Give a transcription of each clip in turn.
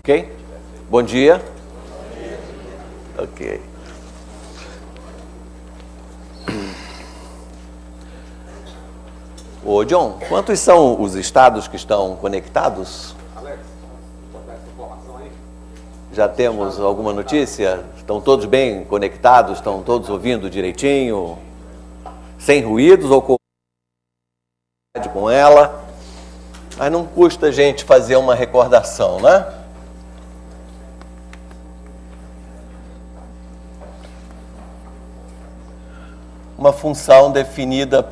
Ok? Bom dia. Ok. Ô, John, quantos são os estados que estão conectados? Alex, vamos botar essa informação aí. Já temos alguma notícia? Estão todos bem conectados? Estão todos ouvindo direitinho? Sem ruídos ou com ela? Mas não custa a gente fazer uma recordação, né? Uma função definida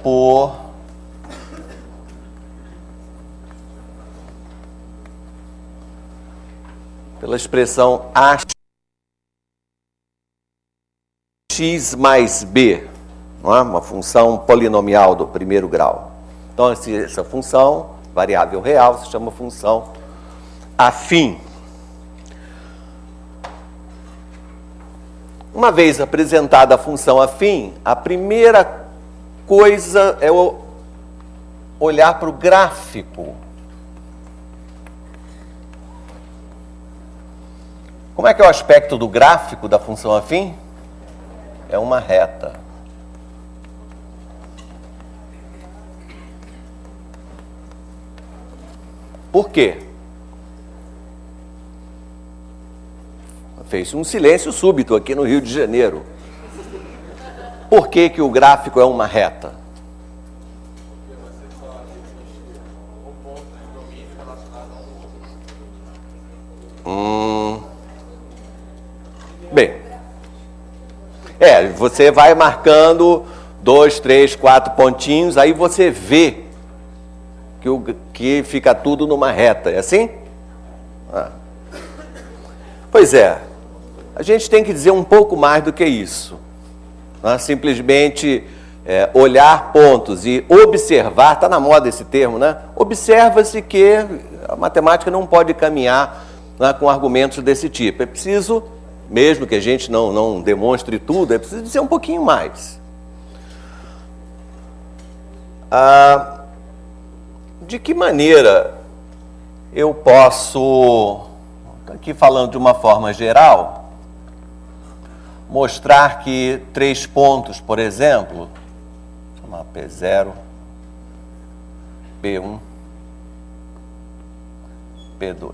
pela expressão ax mais b, não é? Uma função polinomial do primeiro grau. Então, essa função, variável real, se chama função afim. Uma vez apresentada a função afim, a primeira coisa é olhar para o gráfico. Como é que é o aspecto do gráfico da função afim? É uma reta. Por quê? Fez um silêncio súbito aqui no Rio de Janeiro. Por que que o gráfico é uma reta? Bem, você vai marcando 2, 3, 4 pontinhos, aí você vê que fica tudo numa reta, é assim? Pois é, a gente tem que dizer um pouco mais do que isso. Não é simplesmente olhar pontos e observar, está na moda esse termo, né? Observa-se que a matemática não pode caminhar, né, com argumentos desse tipo. É preciso, mesmo que a gente não demonstre tudo, é preciso dizer um pouquinho mais. De que maneira eu posso, aqui falando de uma forma geral, mostrar que 3 pontos, por exemplo, vou chamar P0, P1, P2.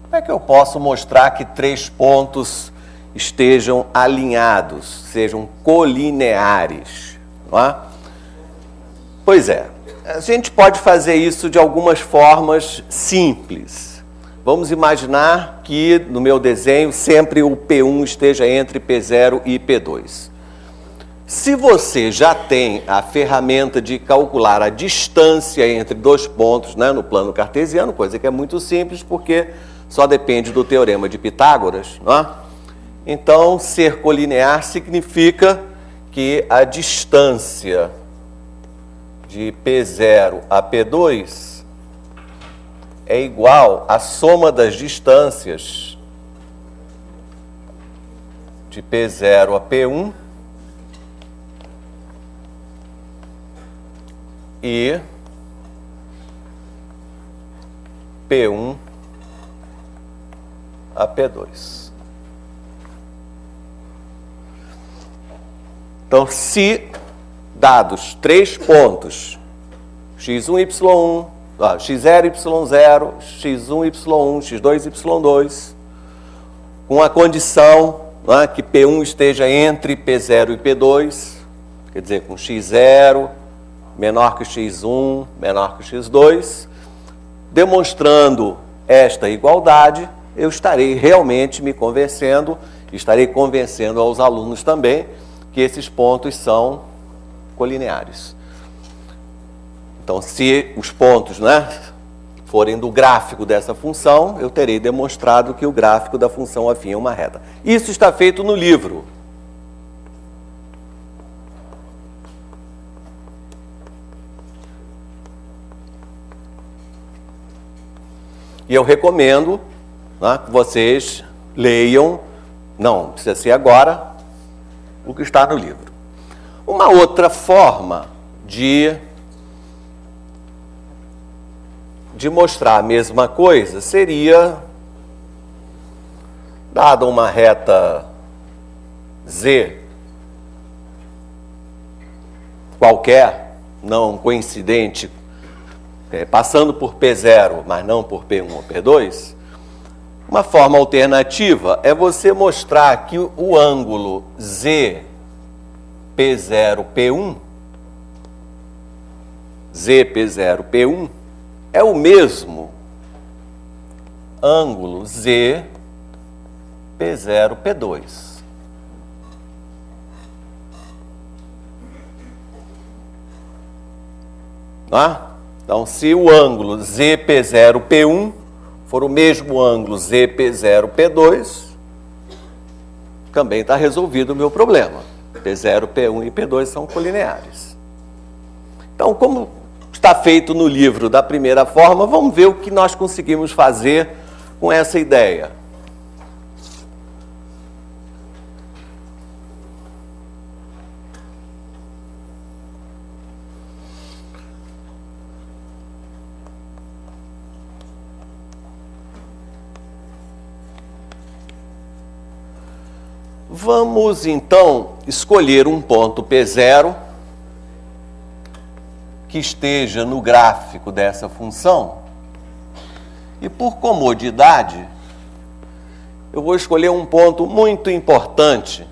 Como é que eu posso mostrar que 3 pontos estejam alinhados, sejam colineares, não é? Pois é, a gente pode fazer isso de algumas formas simples. Vamos imaginar que no meu desenho sempre o P1 esteja entre P0 e P2. Se você já tem a ferramenta de calcular a distância entre 2 pontos, né, no plano cartesiano, coisa que é muito simples porque só depende do teorema de Pitágoras, não é? Então, ser colinear significa que a distância de P0 a P2 é igual à soma das distâncias de P0 a P1 e P1 a P2. Então, se dados 3 pontos, x1, y1, x0, y0, x1, y1, x2, y2, com a condição, né, que P1 esteja entre P0 e P2, quer dizer, com x0 menor que x1, menor que x2, demonstrando esta igualdade, eu estarei realmente me convencendo, estarei convencendo aos alunos também que esses pontos são colineares. Então, se os pontos, né, forem do gráfico dessa função, eu terei demonstrado que o gráfico da função afim é uma reta. Isso está feito no livro. E eu recomendo, né, que vocês leiam, não precisa ser agora, o que está no livro. Uma outra forma de mostrar a mesma coisa seria dada uma reta Z qualquer, não coincidente, passando por P0, mas não por P1 ou P2, uma forma alternativa é você mostrar que o ângulo Z P0 P1, Z P0 P1, é o mesmo ângulo Z P0 P2. Então, se o ângulo ZP0 P1 for o mesmo ângulo ZP0 P2, também está resolvido o meu problema. P0, P1 e P2 são colineares. Então, como está feito no livro da primeira forma, vamos ver o que nós conseguimos fazer com essa ideia. Vamos, então, escolher um ponto P0 que esteja no gráfico dessa função. E, por comodidade, eu vou escolher um ponto muito importante.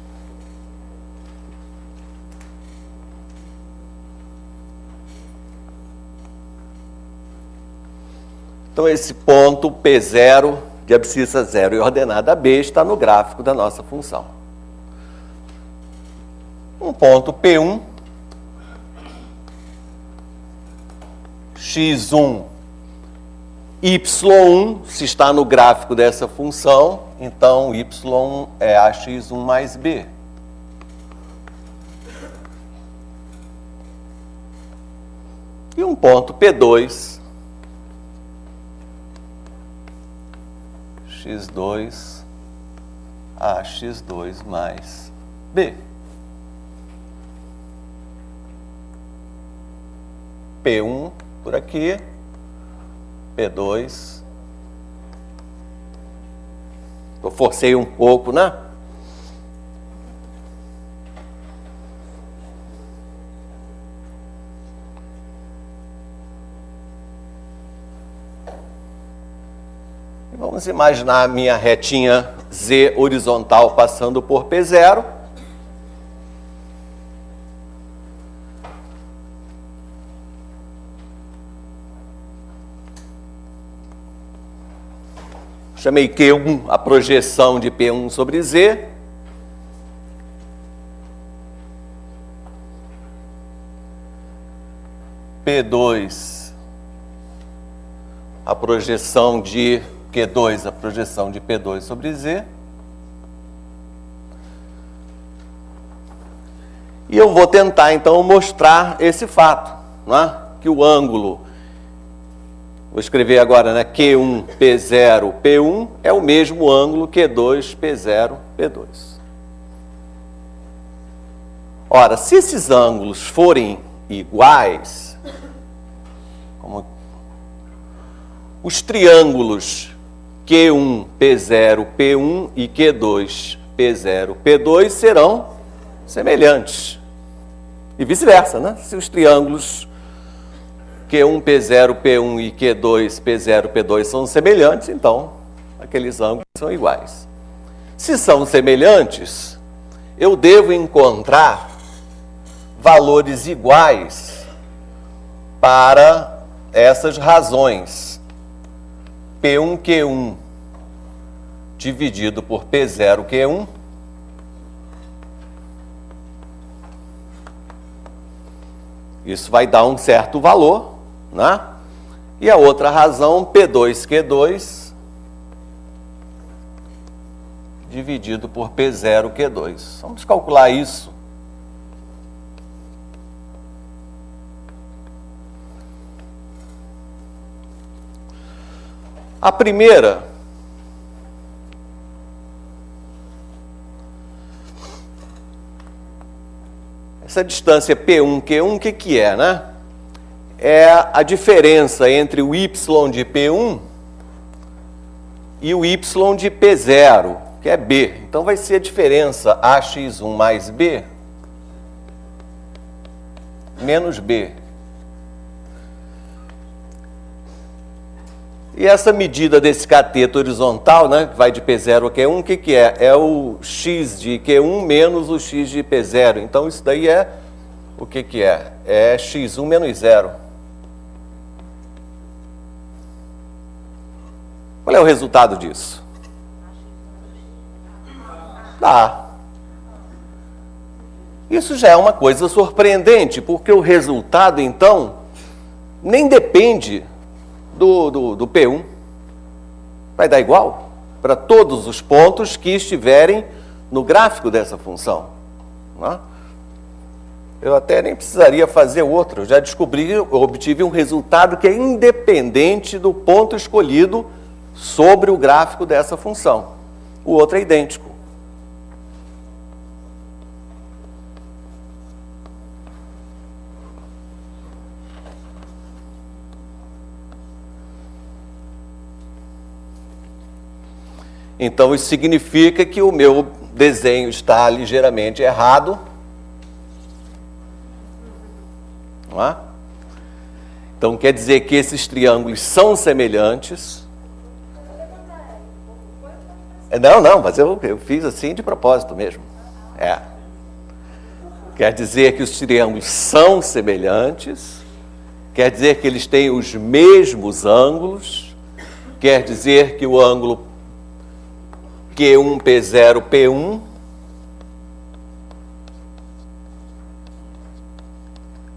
Então, esse ponto P0 de abscissa 0 e ordenada B está no gráfico da nossa função. Um ponto P1, x1, y1, se está no gráfico dessa função, então y é ax1 mais b. E um ponto P2, x2, ax2 mais b. P1 por aqui, P2. Eu forcei um pouco, né? E vamos imaginar a minha retinha Z horizontal passando por P0. Chamei Q1 a projeção de P1 sobre Z. P2, a projeção de Q2, a projeção de P2 sobre Z. E eu vou tentar, então, mostrar esse fato, não é? Que o ângulo, vou escrever agora, né? Q1, P0, P1 é o mesmo ângulo Q2, P0, P2. Ora, se esses ângulos forem iguais, como os triângulos Q1, P0, P1 e Q2, P0, P2 serão semelhantes. E vice-versa, né? Se os triângulos Q1, P0, P1 e Q2, P0, P2 são semelhantes, então aqueles ângulos são iguais. Se são semelhantes, eu devo encontrar valores iguais para essas razões. P1, Q1 dividido por P0, Q1. Isso vai dar um certo valor, né? E a outra razão, P2, Q2 dividido por P0, Q2. Vamos calcular isso. A primeira essa distância P1, Q1, o que é, né? É a diferença entre o y de P1 e o y de P0. que é B. Então vai ser a diferença AX1 mais B menos B. E essa medida desse cateto horizontal, né, que vai de P0 a Q1, o que é? É o x de Q1 menos o x de P0. Então isso daí é, o que é? É x1 menos 0. Qual é o resultado disso? Isso já é uma coisa surpreendente, porque o resultado, então, nem depende do P1. Vai dar igual para todos os pontos que estiverem no gráfico dessa função. Não é? Eu até nem precisaria fazer outro. Eu já obtive um resultado que é independente do ponto escolhido sobre o gráfico dessa função. O outro é idêntico. Então, isso significa que o meu desenho está ligeiramente errado. Não é? Então, quer dizer que esses triângulos são semelhantes. Não, mas eu fiz assim de propósito mesmo. Quer dizer que os triângulos são semelhantes. Quer dizer que eles têm os mesmos ângulos. Quer dizer que o ângulo Q1, P0, P1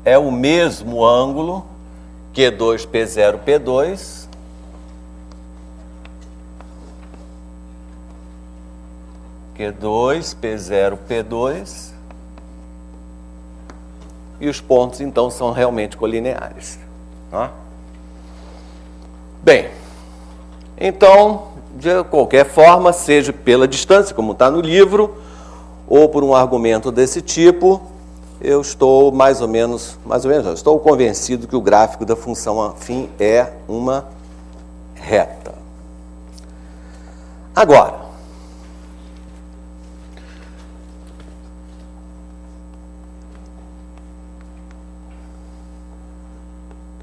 é o mesmo ângulo Q2, P0, P2 Q2, P0, P2 e os pontos, então, são realmente colineares. Tá? Bem, então, de qualquer forma, seja pela distância, como está no livro, ou por um argumento desse tipo, eu estou mais ou menos, estou convencido que o gráfico da função afim é uma reta. Agora,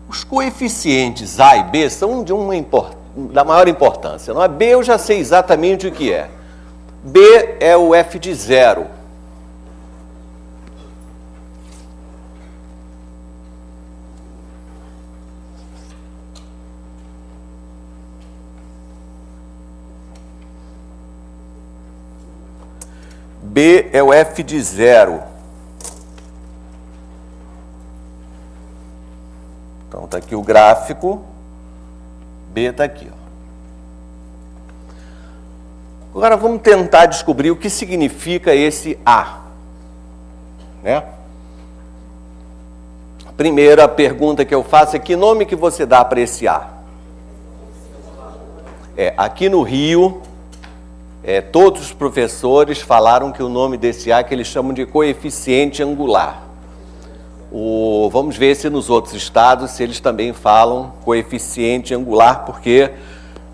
os coeficientes A e B são da maior importância. Não é? B eu já sei exatamente o que é. B é o f de 0. B é o f de 0. Então, está aqui o gráfico. B está aqui. Agora, vamos tentar descobrir o que significa esse A. Né? Primeira pergunta que eu faço é que nome que você dá para esse A? Aqui no Rio, todos os professores falaram que o nome desse A que eles chamam de coeficiente angular. Vamos ver se nos outros estados, se eles também falam coeficiente angular, porque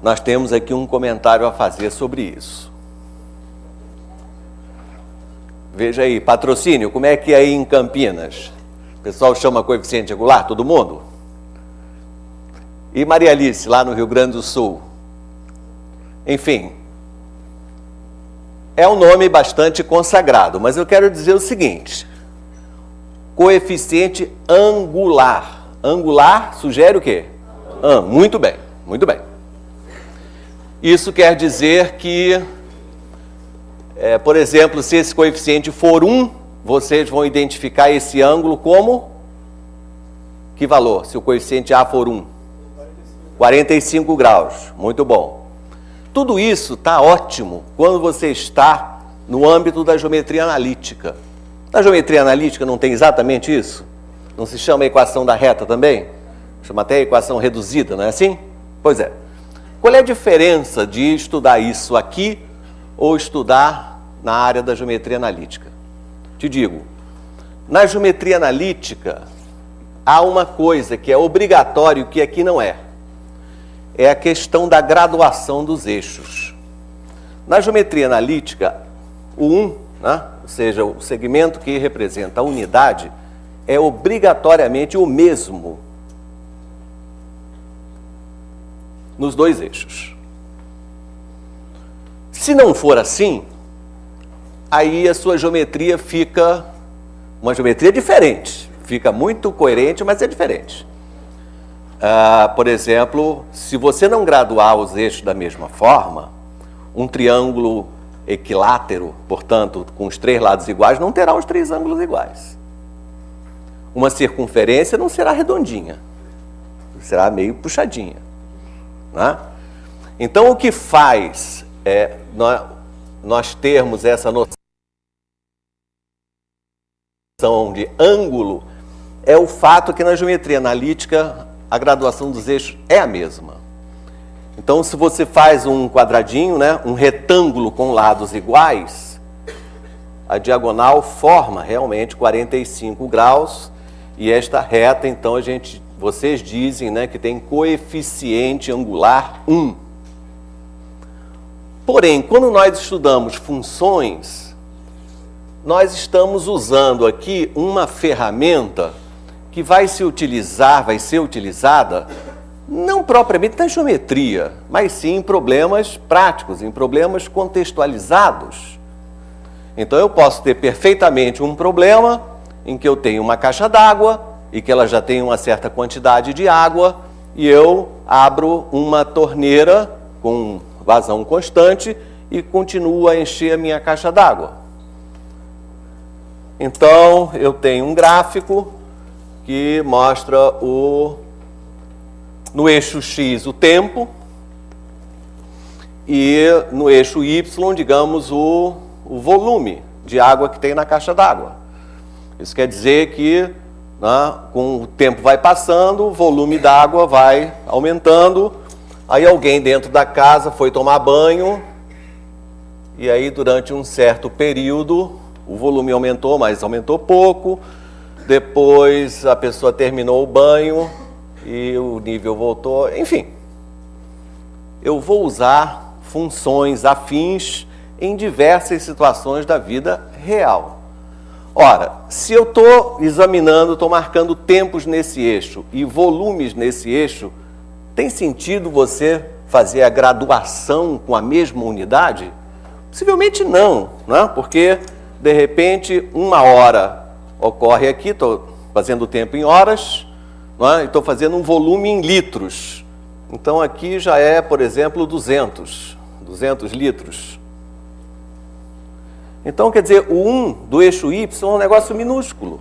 nós temos aqui um comentário a fazer sobre isso. Veja aí, patrocínio, como é que é aí em Campinas? O pessoal chama coeficiente angular, todo mundo? E Maria Alice, lá no Rio Grande do Sul? Enfim, é um nome bastante consagrado, mas eu quero dizer o seguinte: coeficiente angular. Angular sugere o quê? Muito bem, muito bem. Isso quer dizer que, por exemplo, se esse coeficiente for 1, vocês vão identificar esse ângulo como? Que valor? Se o coeficiente A for 1? 45 graus. Muito bom. Tudo isso está ótimo quando você está no âmbito da geometria analítica. Na geometria analítica não tem exatamente isso? Não se chama equação da reta também? Chama até equação reduzida, não é assim? Pois é. Qual é a diferença de estudar isso aqui ou estudar na área da geometria analítica? Te digo, na geometria analítica há uma coisa que é obrigatório que aqui não é. É a questão da graduação dos eixos. Na geometria analítica, o 1, né, ou seja, o segmento que representa a unidade, é obrigatoriamente o mesmo nos dois eixos. Se não for assim, aí a sua geometria fica uma geometria diferente. Fica muito coerente, mas é diferente. Por exemplo, se você não graduar os eixos da mesma forma, um triângulo equilátero, portanto, com os 3 lados iguais, não terá os 3 ângulos iguais. Uma circunferência não será redondinha, será meio puxadinha, né? Então, o que faz nós termos essa noção de ângulo é o fato que na geometria analítica a graduação dos eixos é a mesma. Então, se você faz um quadradinho, né, um retângulo com lados iguais, a diagonal forma realmente 45 graus e esta reta, então, vocês dizem, né, que tem coeficiente angular 1. Porém, quando nós estudamos funções, nós estamos usando aqui uma ferramenta que vai ser utilizada não propriamente na geometria, mas sim em problemas práticos, em problemas contextualizados. Então eu posso ter perfeitamente um problema em que eu tenho uma caixa d'água e que ela já tem uma certa quantidade de água e eu abro uma torneira com vazão constante e continuo a encher a minha caixa d'água. Então eu tenho um gráfico que mostra no eixo X o tempo e no eixo Y, digamos, o volume de água que tem na caixa d'água. Isso quer dizer que, né, com o tempo vai passando, o volume d'água vai aumentando, aí alguém dentro da casa foi tomar banho e aí durante um certo período o volume aumentou, mas aumentou pouco, depois a pessoa terminou o banho e o nível voltou, enfim. Eu vou usar funções afins em diversas situações da vida real. Ora, se eu estou examinando, estou marcando tempos nesse eixo e volumes nesse eixo, tem sentido você fazer a graduação com a mesma unidade? Possivelmente não, né? Porque, de repente, 1 hora ocorre aqui, estou fazendo o tempo em horas, né? Estou fazendo um volume em litros. Então, aqui já é, por exemplo, 200 litros. Então, quer dizer, o 1 do eixo Y é um negócio minúsculo.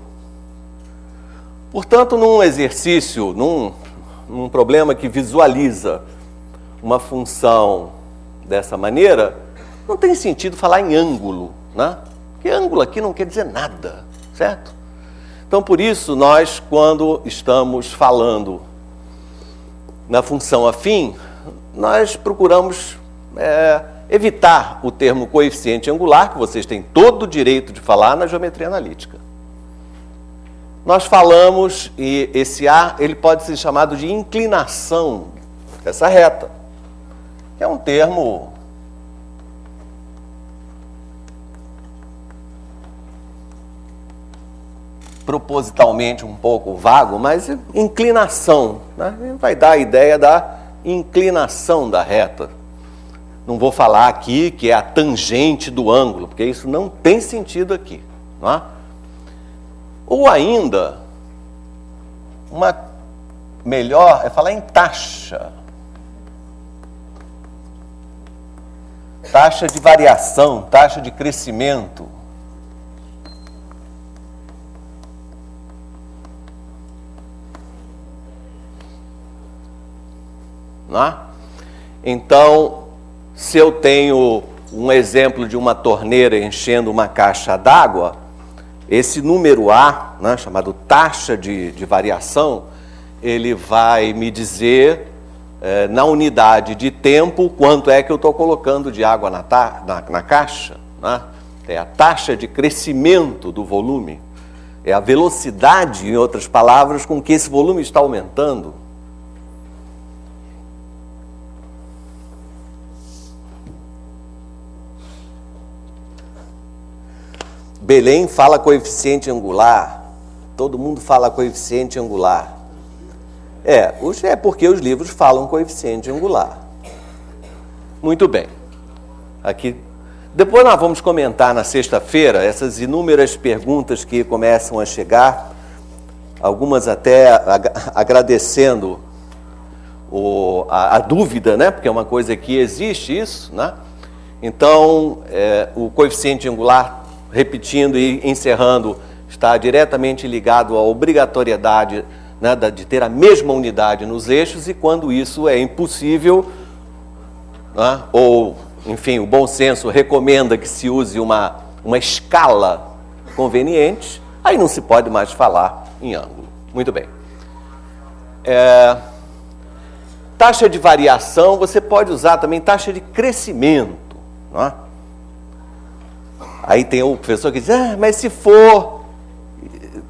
Portanto, num exercício, num problema que visualiza uma função dessa maneira, não tem sentido falar em ângulo, né? Porque ângulo aqui não quer dizer nada, certo? Então, por isso, nós, quando estamos falando na função afim, nós procuramos evitar o termo coeficiente angular, que vocês têm todo o direito de falar na geometria analítica. Nós falamos, e esse A ele pode ser chamado de inclinação dessa reta, que é um termo propositalmente um pouco vago, mas inclinação, né? Vai dar a ideia da inclinação da reta. Não vou falar aqui que é a tangente do ângulo, porque isso não tem sentido aqui, não é? Ou ainda, uma melhor é falar em taxa. Taxa de variação, taxa de crescimento. Não é? Então, se eu tenho um exemplo de uma torneira enchendo uma caixa d'água, esse número A, né, chamado taxa de variação, ele vai me dizer, na unidade de tempo, quanto é que eu estou colocando de água na caixa. Né? É a taxa de crescimento do volume. É a velocidade, em outras palavras, com que esse volume está aumentando. Belém fala coeficiente angular. Todo mundo fala coeficiente angular. É porque os livros falam coeficiente angular. Muito bem. Aqui. Depois nós vamos comentar na sexta-feira essas inúmeras perguntas que começam a chegar, algumas até agradecendo a dúvida, né? Porque é uma coisa que existe isso, né? Então, o coeficiente angular, repetindo e encerrando, está diretamente ligado à obrigatoriedade, né, de ter a mesma unidade nos eixos, e quando isso é impossível, né, ou, enfim, o bom senso recomenda que se use uma escala conveniente, aí não se pode mais falar em ângulo. Muito bem. Taxa de variação, você pode usar também taxa de crescimento, não é? Aí tem o professor que diz, mas se for,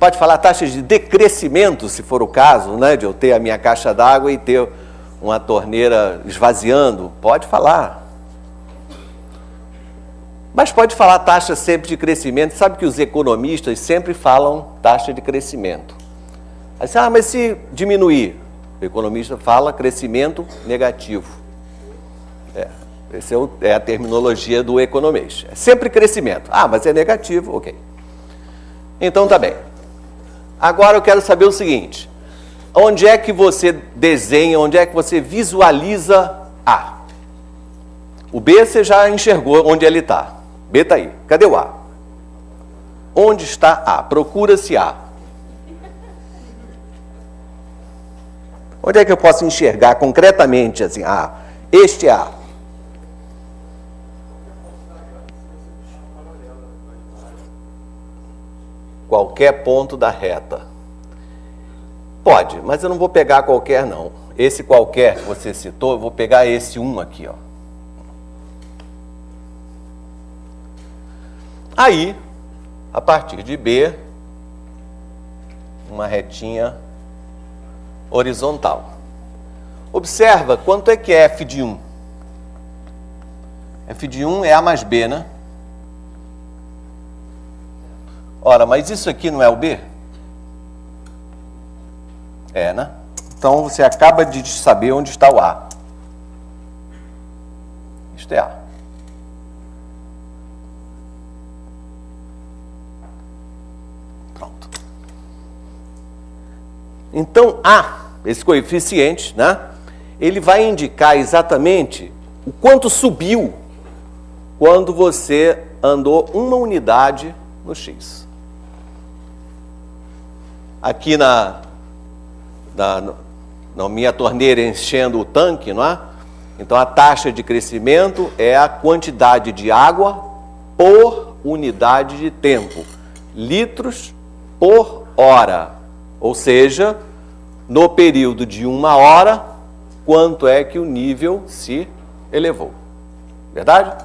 pode falar taxa de decrescimento, se for o caso, né, de eu ter a minha caixa d'água e ter uma torneira esvaziando, pode falar. Mas pode falar taxa sempre de crescimento, sabe que os economistas sempre falam taxa de crescimento. Aí, mas se diminuir, o economista fala crescimento negativo. Essa é a terminologia do economista. É sempre crescimento. Mas é negativo, ok. Então tá bem. Agora eu quero saber o seguinte. Onde é que você desenha, onde é que você visualiza A? O B você já enxergou onde ele está. B está aí. Cadê o A? Onde está A? Procura-se A. Onde é que eu posso enxergar concretamente assim? Este é A. Qualquer ponto da reta. Pode, mas eu não vou pegar qualquer não. Esse qualquer que você citou, eu vou pegar esse 1 aqui, ó. Aí, a partir de B, uma retinha horizontal. Observa quanto é que é f de 1. F de 1 é A mais B, né? Ora, mas isso aqui não é o B? Né? Então, você acaba de saber onde está o A. Isto é A. Pronto. Então, A, esse coeficiente, né? Ele vai indicar exatamente o quanto subiu quando você andou uma unidade no X. Aqui na minha torneira enchendo o tanque, não é? Então, a taxa de crescimento é a quantidade de água por unidade de tempo. Litros por hora. Ou seja, no período de 1 hora, quanto é que o nível se elevou. Verdade?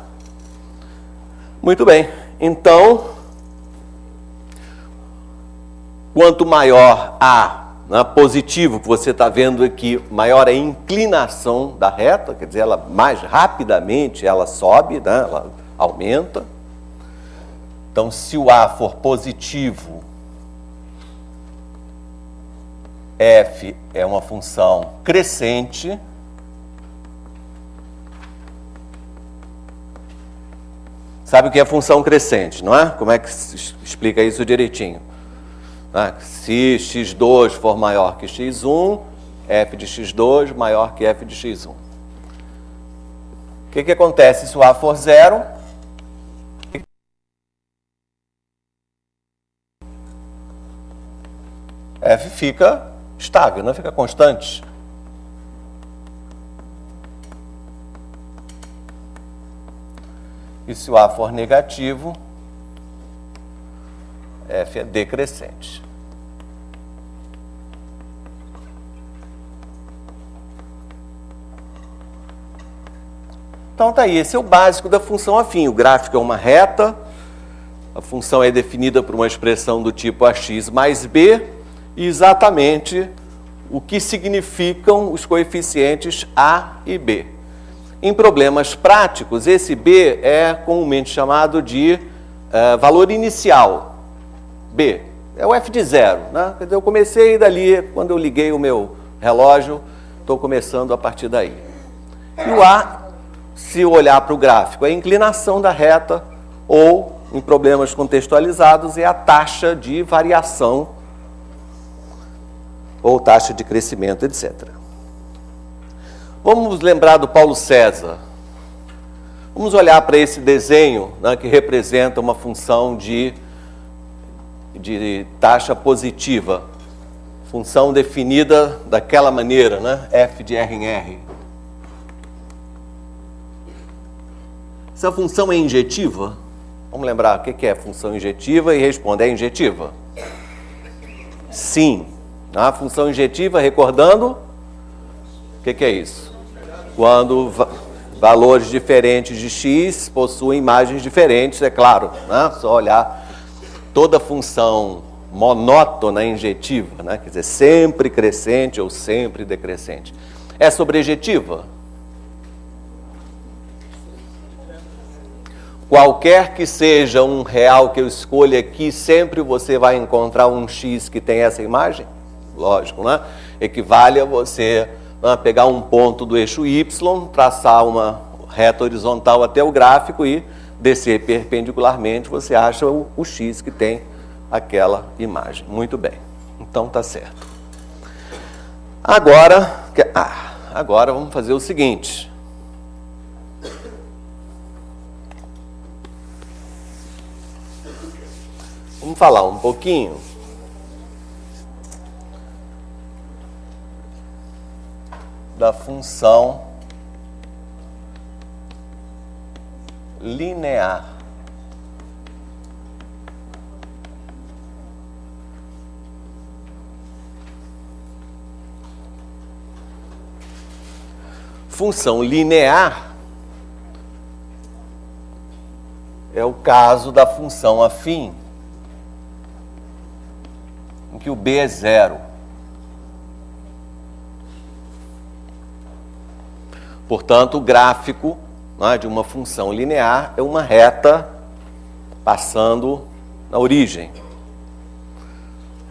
Muito bem. Então, quanto maior A, né, positivo, que você está vendo aqui, maior é a inclinação da reta, quer dizer, ela mais rapidamente ela sobe, né, ela aumenta. Então, se o A for positivo, f é uma função crescente. Sabe o que é função crescente, não é? Como é que se explica isso direitinho? Se x2 for maior que x1, f de x2 maior que f de x1. O que acontece se o A for zero? F fica estável, não fica constante. E se o A for negativo, f é decrescente. Então tá aí, esse é o básico da função afim. O gráfico é uma reta, a função é definida por uma expressão do tipo ax mais b, e exatamente o que significam os coeficientes a e b. Em problemas práticos, esse b é comumente chamado de valor inicial, B, é o f de 0, né? Quer dizer, eu comecei dali, quando eu liguei o meu relógio, estou começando a partir daí. E o A, se olhar para o gráfico, é a inclinação da reta, ou, em problemas contextualizados, é a taxa de variação, ou taxa de crescimento, etc. Vamos lembrar do Paulo César. Vamos olhar para esse desenho, né, que representa uma função de taxa positiva. Função definida daquela maneira, né? F de R em R. Essa função é injetiva? Vamos lembrar o que é função injetiva e responder, é injetiva? Sim. A função injetiva, recordando, o que é isso? Quando valores diferentes de x possuem imagens diferentes, é claro, né? Só olhar toda função monótona injetiva, né? Quer dizer, sempre crescente ou sempre decrescente. É sobrejetiva? Qualquer que seja um real que eu escolha aqui, sempre você vai encontrar um x que tem essa imagem? Lógico, né? Equivale a você pegar um ponto do eixo y, traçar uma reta horizontal até o gráfico e descer perpendicularmente, você acha o x que tem aquela imagem. Muito bem. Então tá certo. Agora vamos fazer o seguinte. Vamos falar um pouquinho da função linear. Função linear é o caso da função afim, em que o b é 0. Portanto, o gráfico, né, de uma função linear é uma reta passando na origem.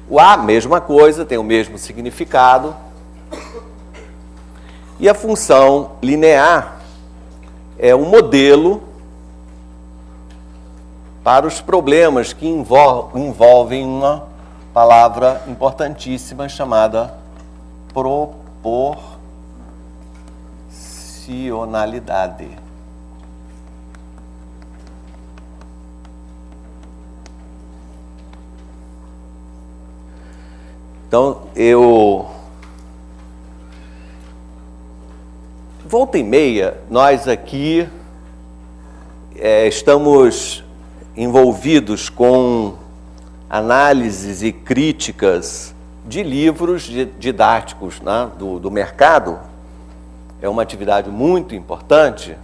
O A, mesma coisa, tem o mesmo significado. E a função linear é um modelo para os problemas que envolvem uma palavra importantíssima chamada proporcionalidade. Então, volta e meia, nós aqui estamos envolvidos com análises e críticas de livros didáticos, né, do mercado. É uma atividade muito importante.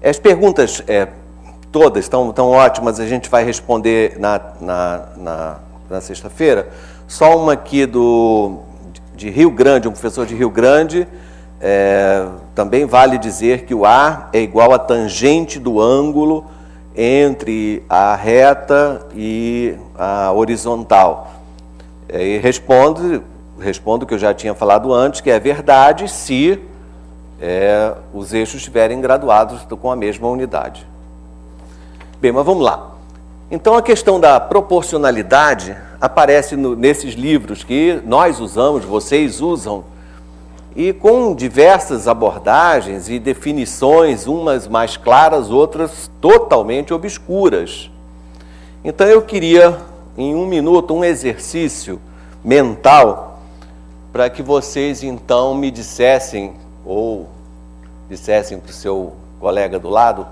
As perguntas todas estão ótimas, a gente vai responder na sexta-feira. Só uma aqui de Rio Grande, um professor de Rio Grande. Também vale dizer que o A é igual a tangente do ângulo entre a reta e a horizontal. E respondo o que eu já tinha falado antes, que é verdade se os eixos estiverem graduados com a mesma unidade. Bem, mas vamos lá. Então, a questão da proporcionalidade aparece nesses livros que nós usamos, vocês usam, e com diversas abordagens e definições, umas mais claras, outras totalmente obscuras. Então, eu queria, em um minuto, um exercício mental para que vocês, então, me dissessem, ou dissessem para o seu colega do lado,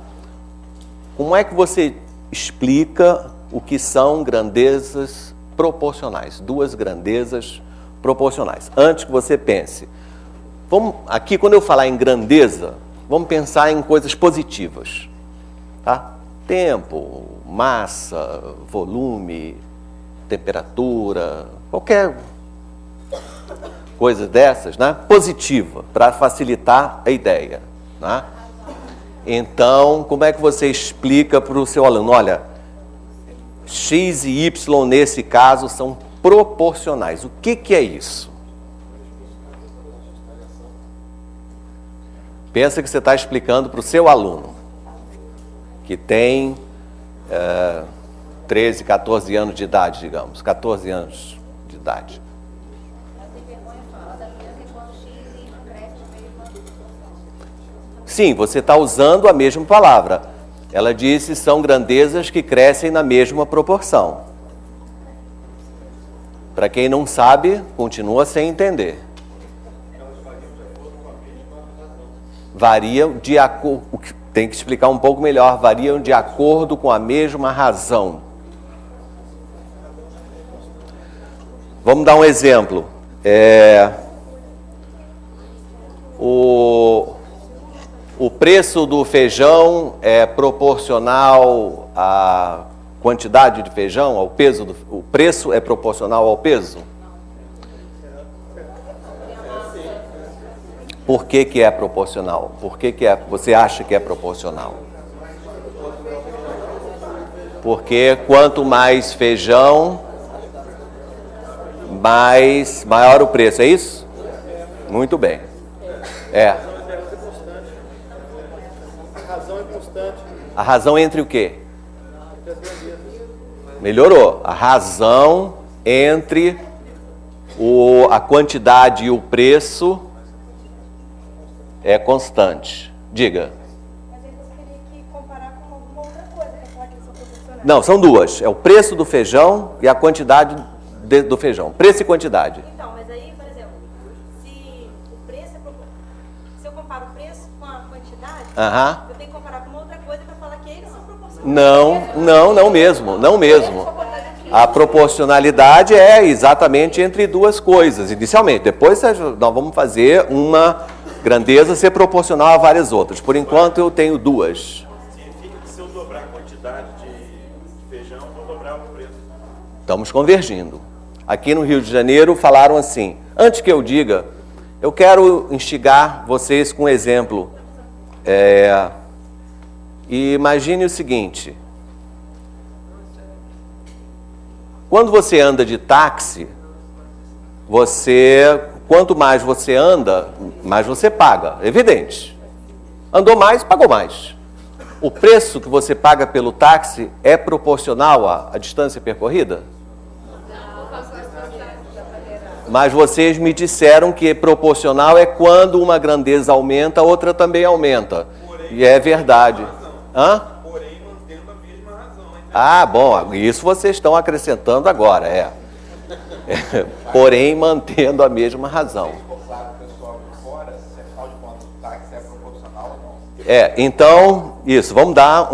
como é que você explica o que são grandezas proporcionais, duas grandezas proporcionais. Antes que você pense, aqui quando eu falar em grandeza, vamos pensar em coisas positivas, tá? Tempo, massa, volume, temperatura, qualquer coisa dessas, né? Positiva, para facilitar a ideia, né? Então, como é que você explica para o seu aluno? Olha, X e Y nesse caso são proporcionais. O que é isso? Pensa que você está explicando para o seu aluno, que tem 13, 14 anos de idade, digamos, 14 anos de idade. Sim, você está usando a mesma palavra. Ela disse, são grandezas que crescem na mesma proporção. Para quem não sabe, continua sem entender. Variam de acordo, tem que explicar um pouco melhor, variam de acordo com a mesma razão. Vamos dar um exemplo. O preço do feijão é proporcional à quantidade de feijão, ao peso o preço é proporcional ao peso? Por que é proporcional? Por que você acha que é proporcional? Porque quanto mais feijão, maior o preço, é isso? Muito bem. A razão entre o quê? Melhorou. A razão entre a quantidade e o preço é constante. Diga. Mas aí você teria que comparar com alguma outra coisa para falar que eles são proporcionais. Não, são duas. É o preço do feijão e a quantidade do feijão. Preço e quantidade. Então, mas aí, por exemplo, se o preço se eu comparo o preço com a quantidade, eu tenho que comparar com uma outra coisa para falar que eles são proporcionais. Não mesmo. A proporcionalidade é exatamente entre duas coisas, inicialmente. Depois nós vamos fazer uma grandeza ser proporcional a várias outras. Por enquanto eu tenho duas. Significa que se eu dobrar a quantidade de feijão, eu vou dobrar o preço. Estamos convergindo. Aqui no Rio de Janeiro falaram assim, antes que eu diga, eu quero instigar vocês com um exemplo. Imagine o seguinte, quando você anda de táxi, quanto mais você anda, mais você paga, evidente. Andou mais, pagou mais. O preço que você paga pelo táxi é proporcional à distância percorrida? Mas vocês me disseram que proporcional é quando uma grandeza aumenta, a outra também aumenta. E é verdade. Porém, mantendo a mesma razão. Ah, bom, isso vocês estão acrescentando agora, Porém, mantendo a mesma razão. Então, isso, vamos dar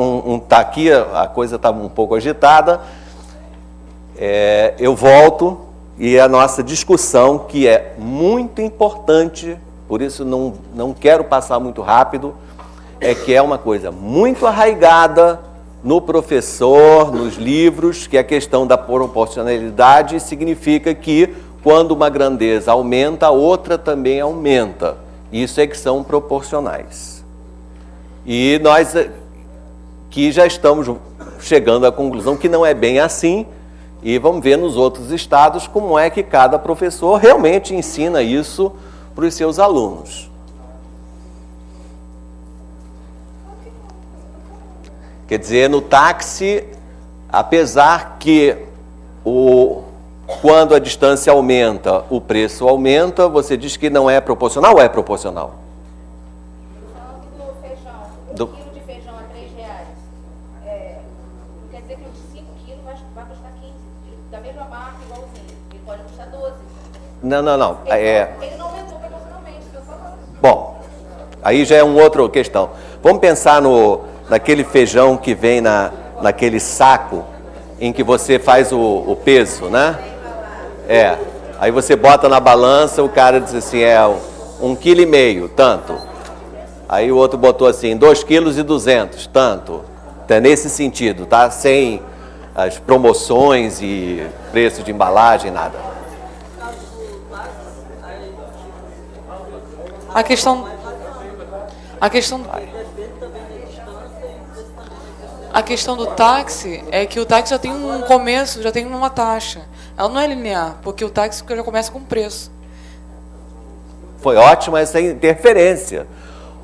tá aqui, a coisa está um pouco agitada. Eu volto e a nossa discussão, que é muito importante, por isso não quero passar muito rápido, que é uma coisa muito arraigada no professor, nos livros, que é a questão da proporcionalidade significa que quando uma grandeza aumenta, a outra também aumenta. Isso é que são proporcionais. E nós que já estamos chegando à conclusão que não é bem assim, e vamos ver nos outros estados como é que cada professor realmente ensina isso para os seus alunos. Quer dizer, no táxi, apesar que quando a distância aumenta, o preço aumenta, você diz que não é proporcional ou é proporcional? Falando do feijão, quilo de feijão a R$3, quer dizer que o de 5 quilos vai custar 15, da mesma marca, igualzinho, ele pode custar 12. Não. Ele não aumentou proporcionalmente, eu só falando. Bom, aí já é uma outra questão. Vamos pensar naquele feijão que vem naquele saco em que você faz o peso, né? Aí você bota na balança, o cara diz assim, 1,5 kg, tanto. Aí o outro botou assim, 2,2 kg, tanto. É nesse sentido, tá? Sem as promoções e preço de embalagem, nada. A questão do táxi é que o táxi já tem um começo, já tem uma taxa. Ela não é linear, porque o táxi já começa com preço. Foi ótima essa interferência.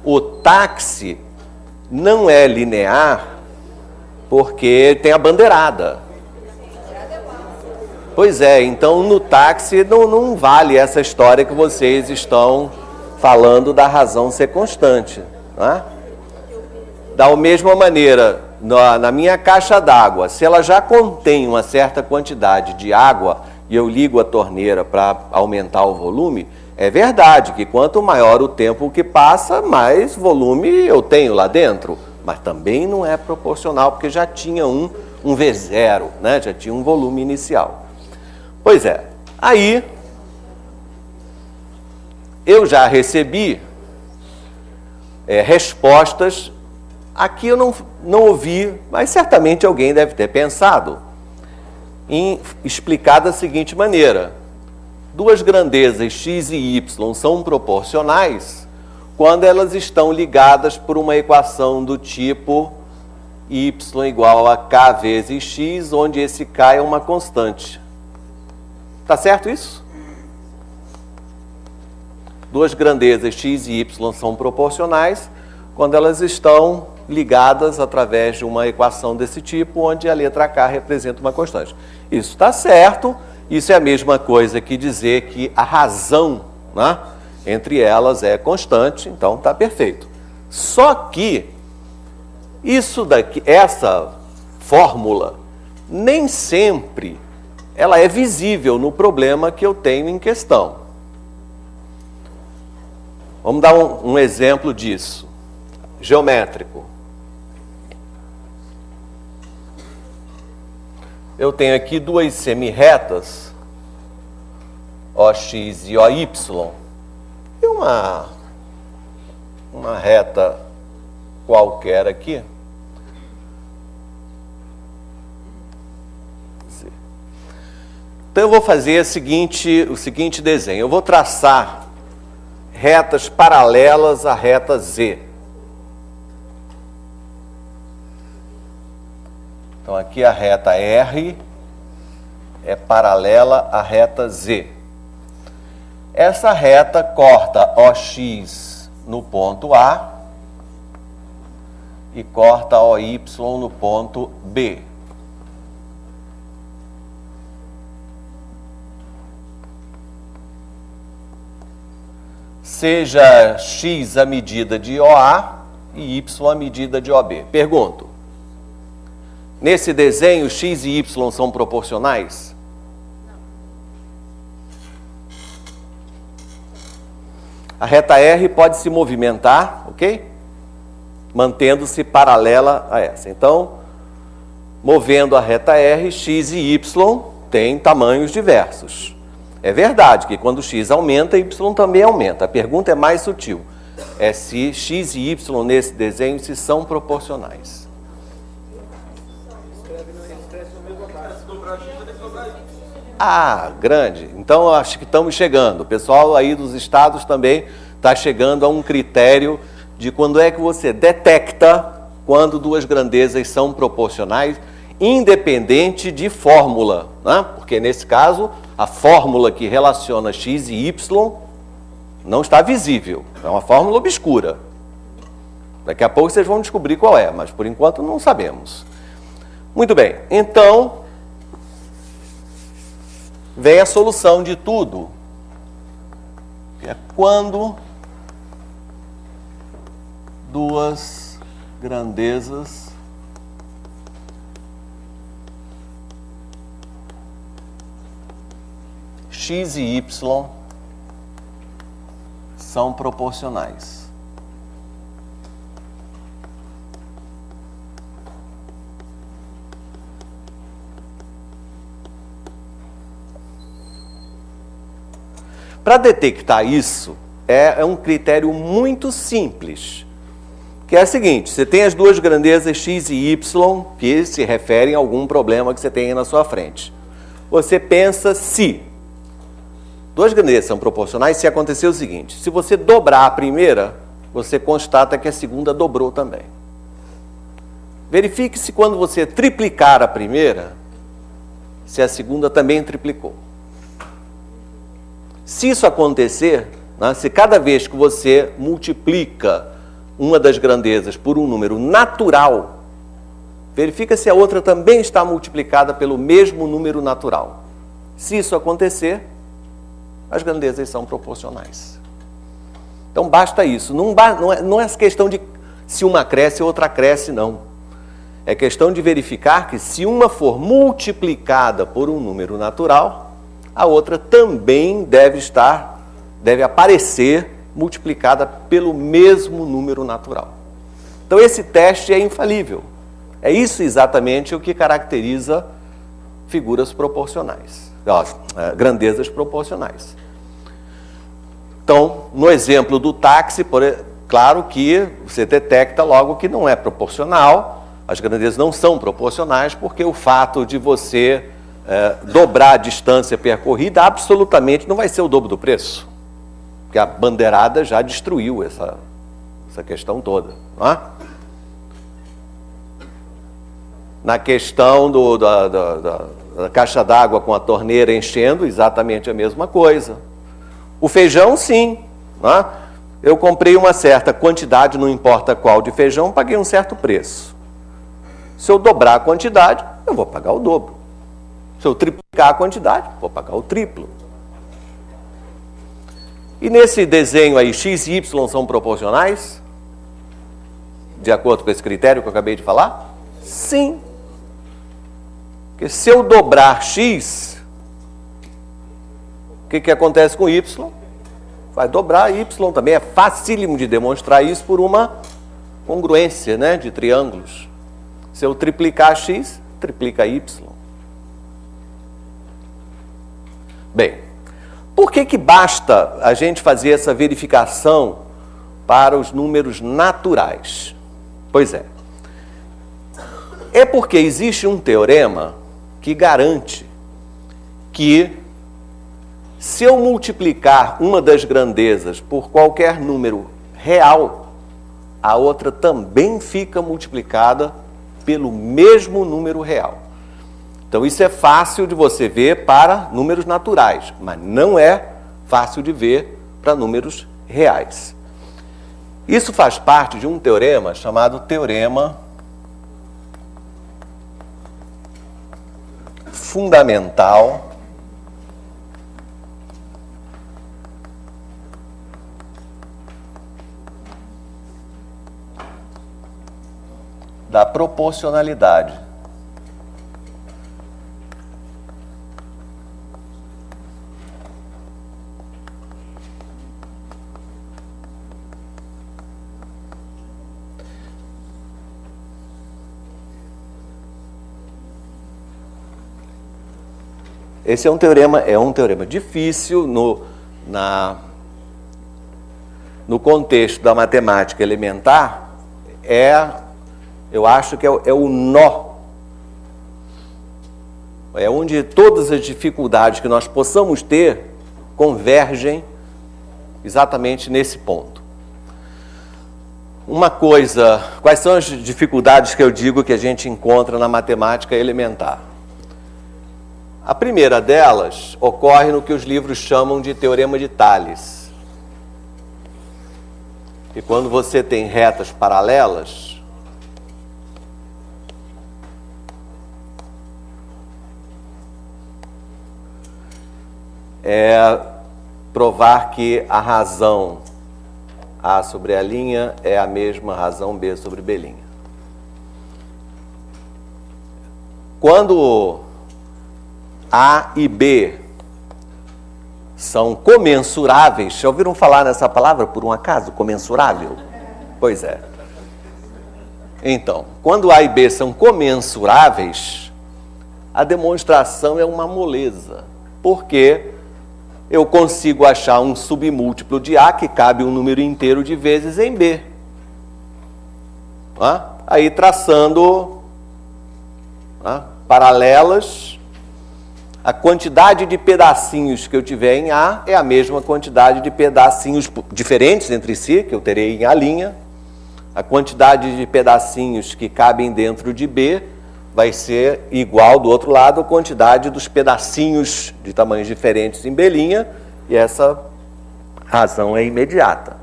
O táxi não é linear porque tem a bandeirada. Pois é, então no táxi não vale essa história que vocês estão falando da razão ser constante. Né? Da mesma maneira, na minha caixa d'água, se ela já contém uma certa quantidade de água e eu ligo a torneira para aumentar o volume, é verdade que quanto maior o tempo que passa, mais volume eu tenho lá dentro. Mas também não é proporcional, porque já tinha um V0, né? Já tinha um volume inicial. Pois é, aí eu já recebi respostas. Aqui eu não ouvi, mas certamente alguém deve ter pensado em explicar da seguinte maneira. Duas grandezas x e y são proporcionais quando elas estão ligadas por uma equação do tipo y igual a k vezes x, onde esse k é uma constante. Tá certo isso? Duas grandezas x e y são proporcionais quando elas estão ligadas através de uma equação desse tipo, onde a letra k representa uma constante. Isso está certo, isso é a mesma coisa que dizer que a razão, né, entre elas é constante, então está perfeito. Só que essa fórmula, nem sempre ela é visível no problema que eu tenho em questão. Vamos dar um exemplo disso, geométrico. Eu tenho aqui duas semirretas, OX e OY, e uma reta qualquer aqui. Então eu vou fazer o seguinte desenho. Eu vou traçar retas paralelas à reta Z. Então, aqui a reta R é paralela à reta Z. Essa reta corta OX no ponto A e corta OY no ponto B. Seja X a medida de OA e Y a medida de OB. Pergunto. Nesse desenho, x e y são proporcionais? A reta R pode se movimentar, ok? Mantendo-se paralela a essa. Então, movendo a reta R, x e y têm tamanhos diversos. É verdade que quando x aumenta, y também aumenta. A pergunta é mais sutil. É se x e y nesse desenho se são proporcionais. Ah, grande. Então, acho que estamos chegando. O pessoal aí dos estados também está chegando a um critério de quando é que você detecta quando duas grandezas são proporcionais, independente de fórmula, né? Porque, nesse caso, a fórmula que relaciona x e y não está visível. É uma fórmula obscura. Daqui a pouco vocês vão descobrir qual é, mas, por enquanto, não sabemos. Muito bem. Então, vem a solução de tudo, que é quando duas grandezas x e y são proporcionais. Para detectar isso, é um critério muito simples, que é o seguinte: você tem as duas grandezas x e y, que se referem a algum problema que você tem aí na sua frente. Você pensa se duas grandezas são proporcionais, se acontecer o seguinte: se você dobrar a primeira, você constata que a segunda dobrou também. Verifique se quando você triplicar a primeira, se a segunda também triplicou. Se isso acontecer, né, se cada vez que você multiplica uma das grandezas por um número natural, verifica se a outra também está multiplicada pelo mesmo número natural. Se isso acontecer, as grandezas são proporcionais. Então basta isso. Não é questão de se uma cresce ou outra cresce, não. É questão de verificar que se uma for multiplicada por um número natural, a outra também deve aparecer multiplicada pelo mesmo número natural. Então esse teste é infalível. É isso exatamente o que caracteriza figuras proporcionais, grandezas proporcionais. Então, no exemplo do táxi, claro que você detecta logo que não é proporcional, as grandezas não são proporcionais, porque o fato de você dobrar a distância percorrida absolutamente não vai ser o dobro do preço, porque a bandeirada já destruiu essa questão toda, não é? Na questão da caixa d'água com a torneira enchendo, exatamente a mesma coisa. O feijão, sim, não é? Eu comprei uma certa quantidade, não importa qual, de feijão, paguei um certo preço. Se eu dobrar a quantidade, eu vou pagar o dobro. Se eu triplicar a quantidade, vou pagar o triplo. E nesse desenho aí, x e y são proporcionais? De acordo com esse critério que eu acabei de falar? Sim. Porque se eu dobrar x, o que acontece com y? Vai dobrar y também. É facílimo de demonstrar isso por uma congruência, né, de triângulos. Se eu triplicar x, triplica y. Bem, por que basta a gente fazer essa verificação para os números naturais? Pois é. É porque existe um teorema que garante que se eu multiplicar uma das grandezas por qualquer número real, a outra também fica multiplicada pelo mesmo número real. Então isso é fácil de você ver para números naturais, mas não é fácil de ver para números reais. Isso faz parte de um teorema chamado teorema fundamental da proporcionalidade. Esse é um teorema difícil no contexto da matemática elementar. Eu acho que é o nó. É onde todas as dificuldades que nós possamos ter convergem exatamente nesse ponto. Uma coisa, quais são as dificuldades que eu digo que a gente encontra na matemática elementar? A primeira delas ocorre no que os livros chamam de teorema de Tales. E quando você tem retas paralelas, é provar que a razão A sobre a linha é a mesma razão B sobre B'. Quando A e B são comensuráveis, já ouviram falar nessa palavra por um acaso? Comensurável? Pois é. Então, quando A e B são comensuráveis, a demonstração é uma moleza, porque eu consigo achar um submúltiplo de A que cabe um número inteiro de vezes em B. Aí traçando paralelas, a quantidade de pedacinhos que eu tiver em A é a mesma quantidade de pedacinhos diferentes entre si, que eu terei em A'. A quantidade de pedacinhos que cabem dentro de B vai ser igual do outro lado à quantidade dos pedacinhos de tamanhos diferentes em B', e essa razão é imediata.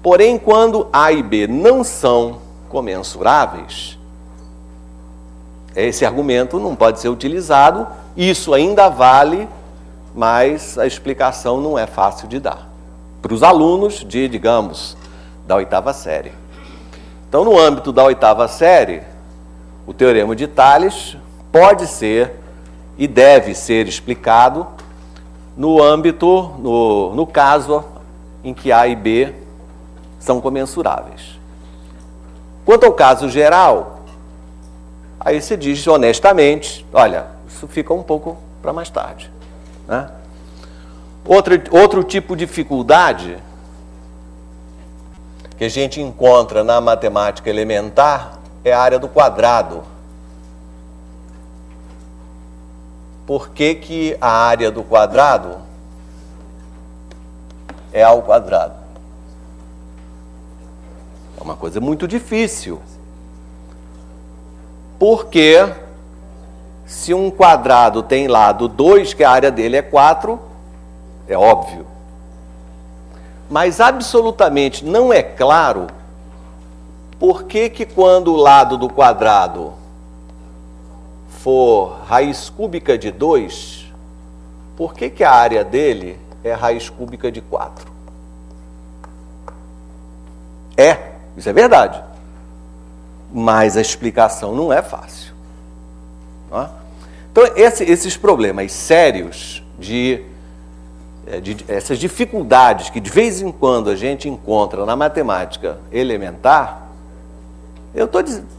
Porém, quando A e B não são comensuráveis, esse argumento não pode ser utilizado. Isso ainda vale, mas a explicação não é fácil de dar para os alunos digamos, da 8ª série. Então, no âmbito da 8ª série, o Teorema de Tales pode ser e deve ser explicado no âmbito, no caso em que A e B são comensuráveis. Quanto ao caso geral, aí se diz honestamente, olha, isso fica um pouco para mais tarde. Outro tipo de dificuldade que a gente encontra na matemática elementar é a área do quadrado. Por que a área do quadrado é A ao quadrado? É uma coisa muito difícil. Porque se um quadrado tem lado 2, que a área dele é 4, é óbvio. Mas absolutamente não é claro por que quando o lado do quadrado for raiz cúbica de 2, por que a área dele é raiz cúbica de 4? Isso é verdade. Mas a explicação não é fácil. Então, esses problemas sérios essas dificuldades que de vez em quando a gente encontra na matemática elementar, eu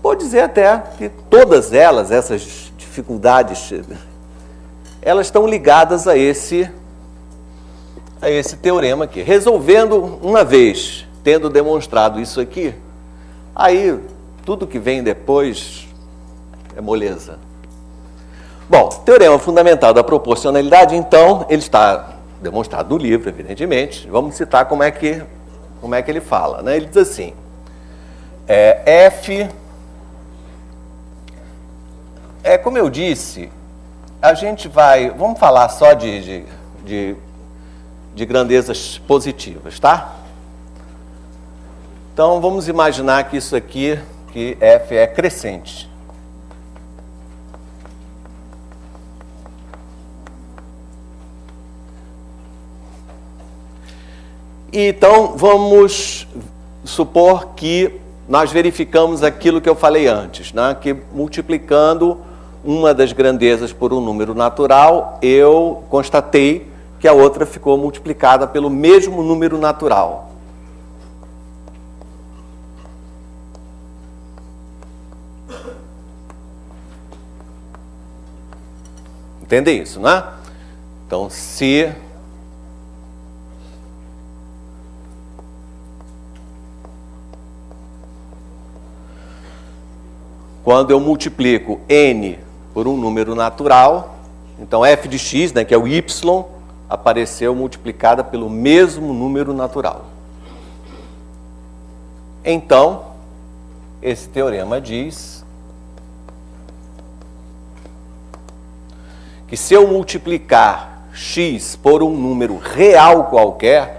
vou dizer até que todas elas, essas dificuldades, elas estão ligadas a esse teorema aqui. Resolvendo uma vez, tendo demonstrado isso aqui, aí tudo que vem depois é moleza. Bom, teorema fundamental da proporcionalidade, então, ele está demonstrado no livro, evidentemente. Vamos citar como é que ele fala. Ele diz assim, F... como eu disse, a gente vamos falar só de grandezas positivas, tá? Então, vamos imaginar que isso aqui, que F é crescente. Então, vamos supor que nós verificamos aquilo que eu falei antes, que multiplicando uma das grandezas por um número natural, eu constatei que a outra ficou multiplicada pelo mesmo número natural. Entende isso, né? Então, se quando eu multiplico n por um número natural, então f de x, que é o y, apareceu multiplicada pelo mesmo número natural. Então, esse teorema diz que se eu multiplicar x por um número real qualquer,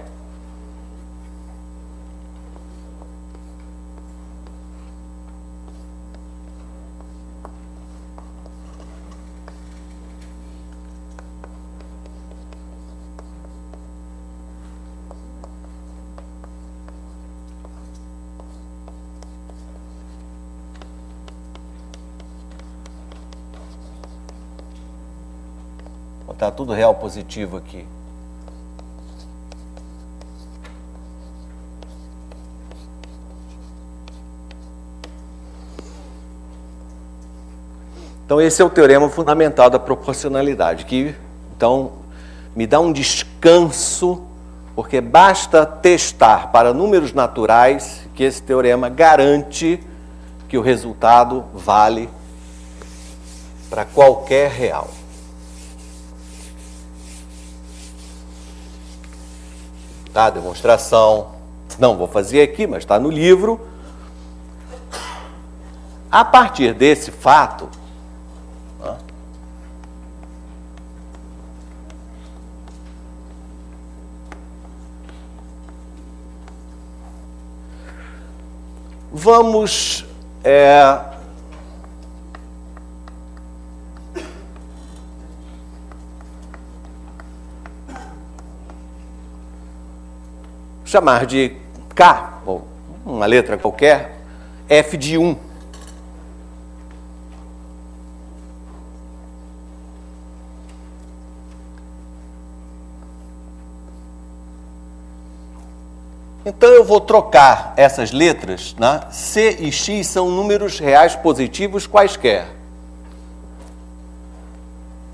está tudo real positivo aqui. Então, esse é o teorema fundamental da proporcionalidade, que, então, me dá um descanso, porque basta testar para números naturais que esse teorema garante que o resultado vale para qualquer real. Tá? Demonstração. Não vou fazer aqui, mas está no livro. A partir desse fato, vamos chamar de K, ou uma letra qualquer, f de 1. Então eu vou trocar essas letras, né? C e X são números reais positivos quaisquer.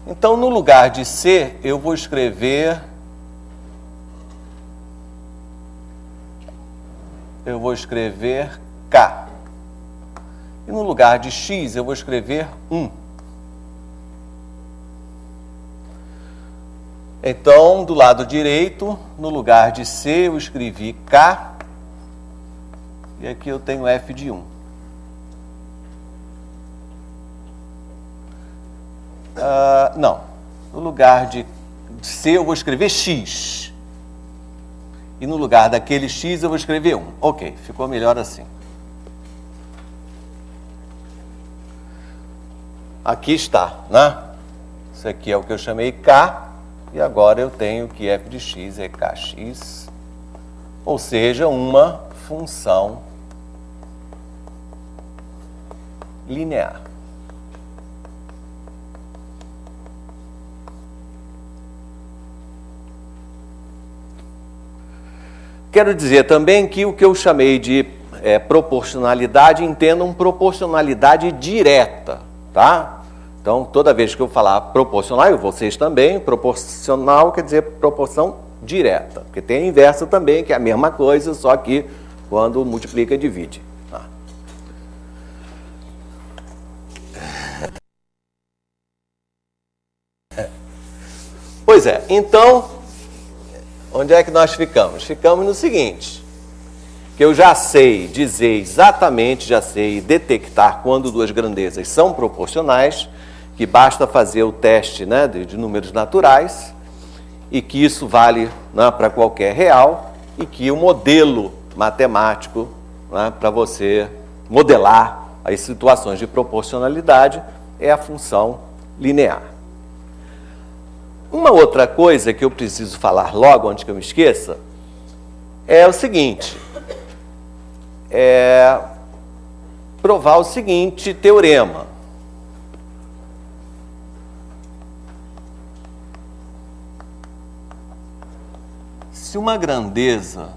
Então no lugar de C eu vou escrever K. E no lugar de X eu vou escrever 1. Então, do lado direito, no lugar de C, eu escrevi K, e aqui eu tenho F de 1. Não, no lugar de C, eu vou escrever X. E no lugar daquele X, eu vou escrever 1. Ok, ficou melhor assim. Aqui está, né? Isso aqui é o que eu chamei K. E agora eu tenho que f de x é kx, ou seja, uma função linear. Quero dizer também que o que eu chamei de proporcionalidade, entendam proporcionalidade direta, tá? Então, toda vez que eu falar proporcional, e vocês também, proporcional quer dizer proporção direta. Porque tem a inversa também, que é a mesma coisa, só que quando multiplica e divide. Tá? Pois é, então, onde é que nós ficamos? Ficamos no seguinte, que eu já sei dizer exatamente, já sei detectar quando duas grandezas são proporcionais, que basta fazer o teste, né, de números naturais, e que isso vale, né, para qualquer real, e que o modelo matemático, né, para você modelar as situações de proporcionalidade é a função linear. Uma outra coisa que eu preciso falar logo, antes que eu me esqueça, é o seguinte, provar o seguinte teorema. Se uma grandeza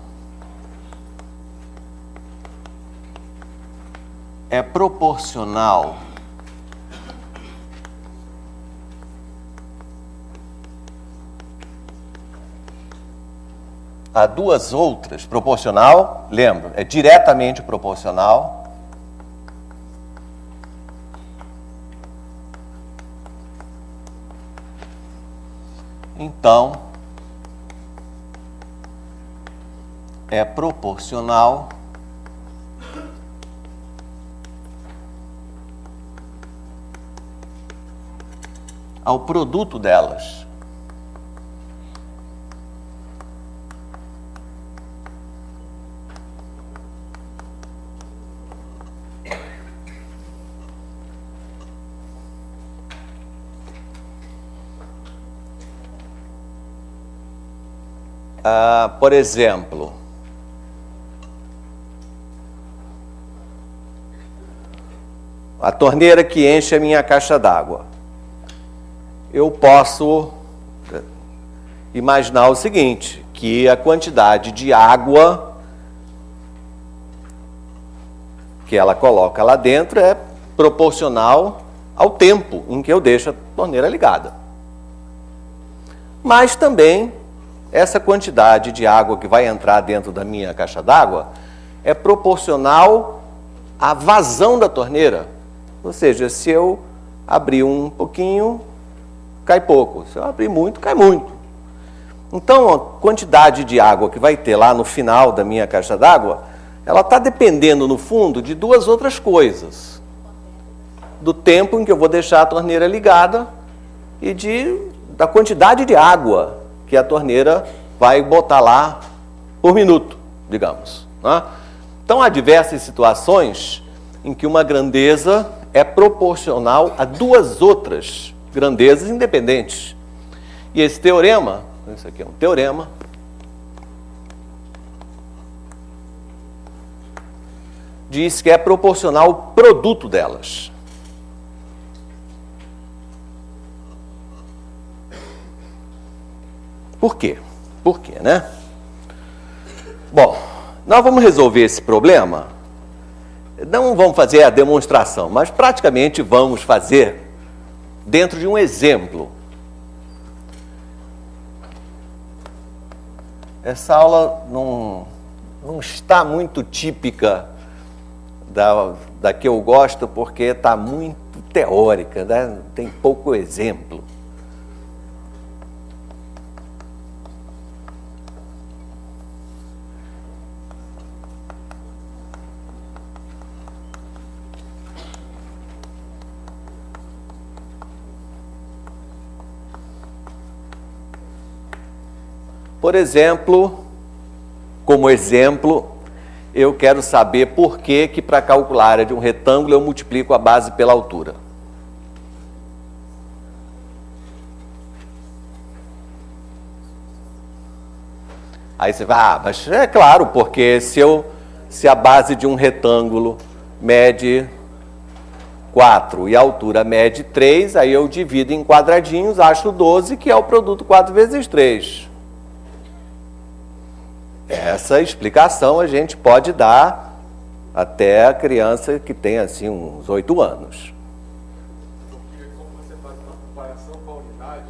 é proporcional a duas outras, proporcional, lembra, é diretamente proporcional, então é proporcional ao produto delas. Por exemplo, a torneira que enche a minha caixa d'água. Eu posso imaginar o seguinte, que a quantidade de água que ela coloca lá dentro é proporcional ao tempo em que eu deixo a torneira ligada. mas também essa quantidade de água que vai entrar dentro da minha caixa d'água é proporcional à vazão da torneira. Ou seja, se eu abrir um pouquinho, cai pouco. Se eu abrir muito, cai muito. Então, a quantidade de água que vai ter lá no final da minha caixa d'água, ela está dependendo, no fundo, de duas outras coisas. Do tempo em que eu vou deixar a torneira ligada e da quantidade de água que a torneira vai botar lá por minuto, digamos. Né? Então, há diversas situações em que uma grandeza é proporcional a duas outras grandezas independentes. E esse teorema, isso aqui é um teorema, diz que é proporcional ao produto delas. Por quê? Por quê, né? Bom, nós vamos resolver esse problema. Não vamos fazer a demonstração, mas praticamente vamos fazer dentro de um exemplo. Essa aula não está muito típica da que eu gosto, porque está muito teórica, né? Tem pouco exemplo. Por exemplo, como exemplo, eu quero saber por que para calcular a área de um retângulo eu multiplico a base pela altura. Aí você vai, mas é claro, porque se a base de um retângulo mede 4 e a altura mede 3, aí eu divido em quadradinhos, acho 12, que é o produto 4 vezes 3. Essa explicação a gente pode dar até a criança que tem assim uns 8 anos. Porque como você faz uma comparação com a unidade,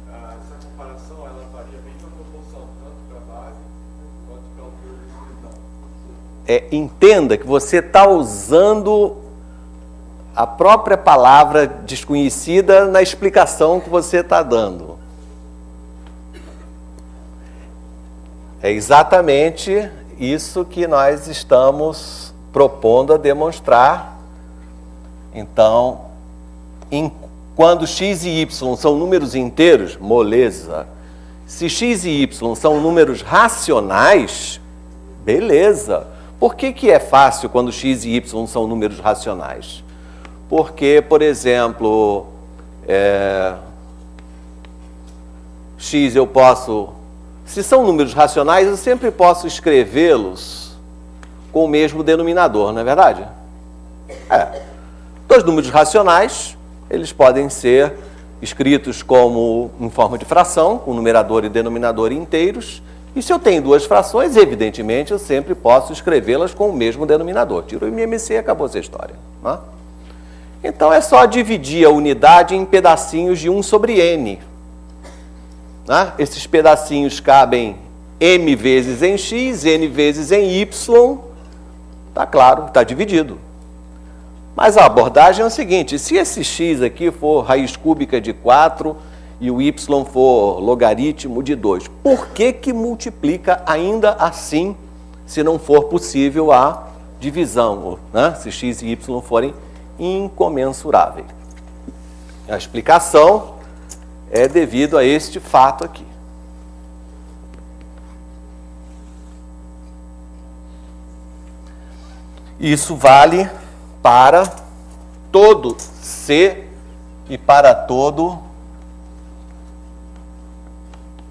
essa comparação ela varia bem na proporção, tanto para a base quanto para a altura desse retângulo. Entenda que você está usando a própria palavra desconhecida na explicação que você está dando. É exatamente isso que nós estamos propondo a demonstrar. Então, quando x e y são números inteiros, moleza. Se x e y são números racionais, beleza. Por que é fácil quando x e y são números racionais? Porque, por exemplo, x eu posso... Se são números racionais, eu sempre posso escrevê-los com o mesmo denominador, não é verdade? Dois números racionais, eles podem ser escritos como em forma de fração, com numerador e denominador inteiros. E se eu tenho duas frações, evidentemente, eu sempre posso escrevê-las com o mesmo denominador. Tiro o MMC e acabou essa história. Né? Então, é só dividir a unidade em pedacinhos de 1 sobre n. Esses pedacinhos cabem m vezes em x, n vezes em y, está claro, está dividido. Mas a abordagem é o seguinte, se esse x aqui for raiz cúbica de 4 e o y for logaritmo de 2, por que multiplica ainda assim, se não for possível a divisão, né? Se x e y forem incomensuráveis? A explicação é devido a este fato aqui. Isso vale para todo C e para todo...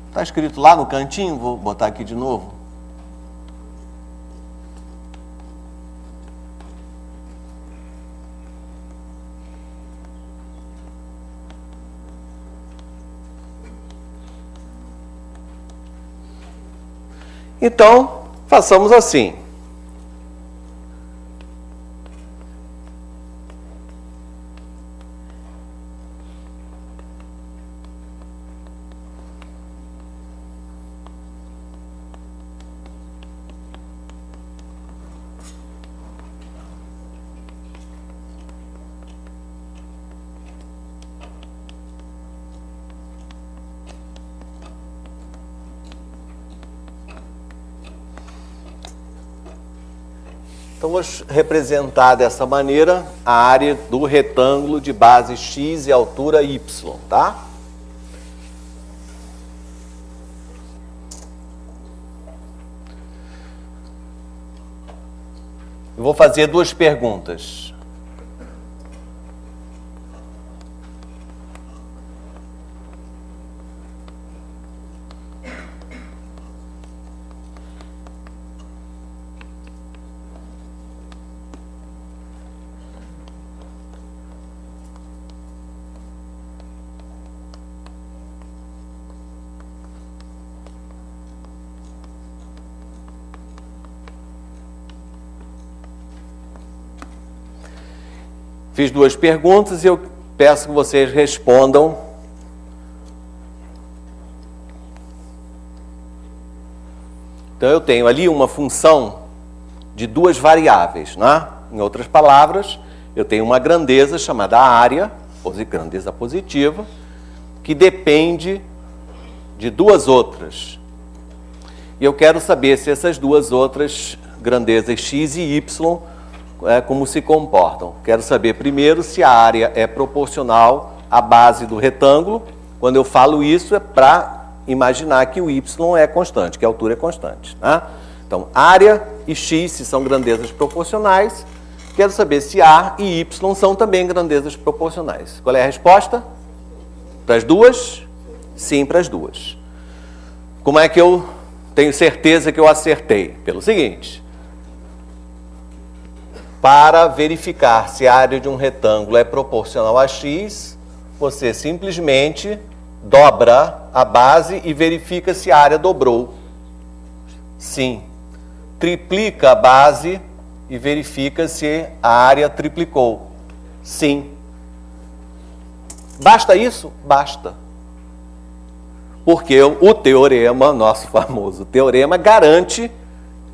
Está escrito lá no cantinho? Vou botar aqui de novo. Então, façamos assim. Então, vou representar dessa maneira a área do retângulo de base x e altura y, tá? Eu vou fazer duas perguntas. Fiz duas perguntas e eu peço que vocês respondam. Então, eu tenho ali uma função de duas variáveis, né? Em outras palavras, eu tenho uma grandeza chamada área, grandeza positiva, que depende de duas outras. E eu quero saber se essas duas outras grandezas x e y como se comportam. Quero saber primeiro se a área é proporcional à base do retângulo. Quando eu falo isso é para imaginar que o y é constante, que a altura é constante, né? Então, área e x, se são grandezas proporcionais. Quero saber se a e y são também grandezas proporcionais. Qual é a resposta? Para as duas? Sim, para as duas. Como é que eu tenho certeza que eu acertei? Pelo seguinte: para verificar se a área de um retângulo é proporcional a x, você simplesmente dobra a base e verifica se a área dobrou. Sim. Triplica a base e verifica se a área triplicou. Sim. Basta isso? Basta. Porque o teorema, nosso famoso teorema, garante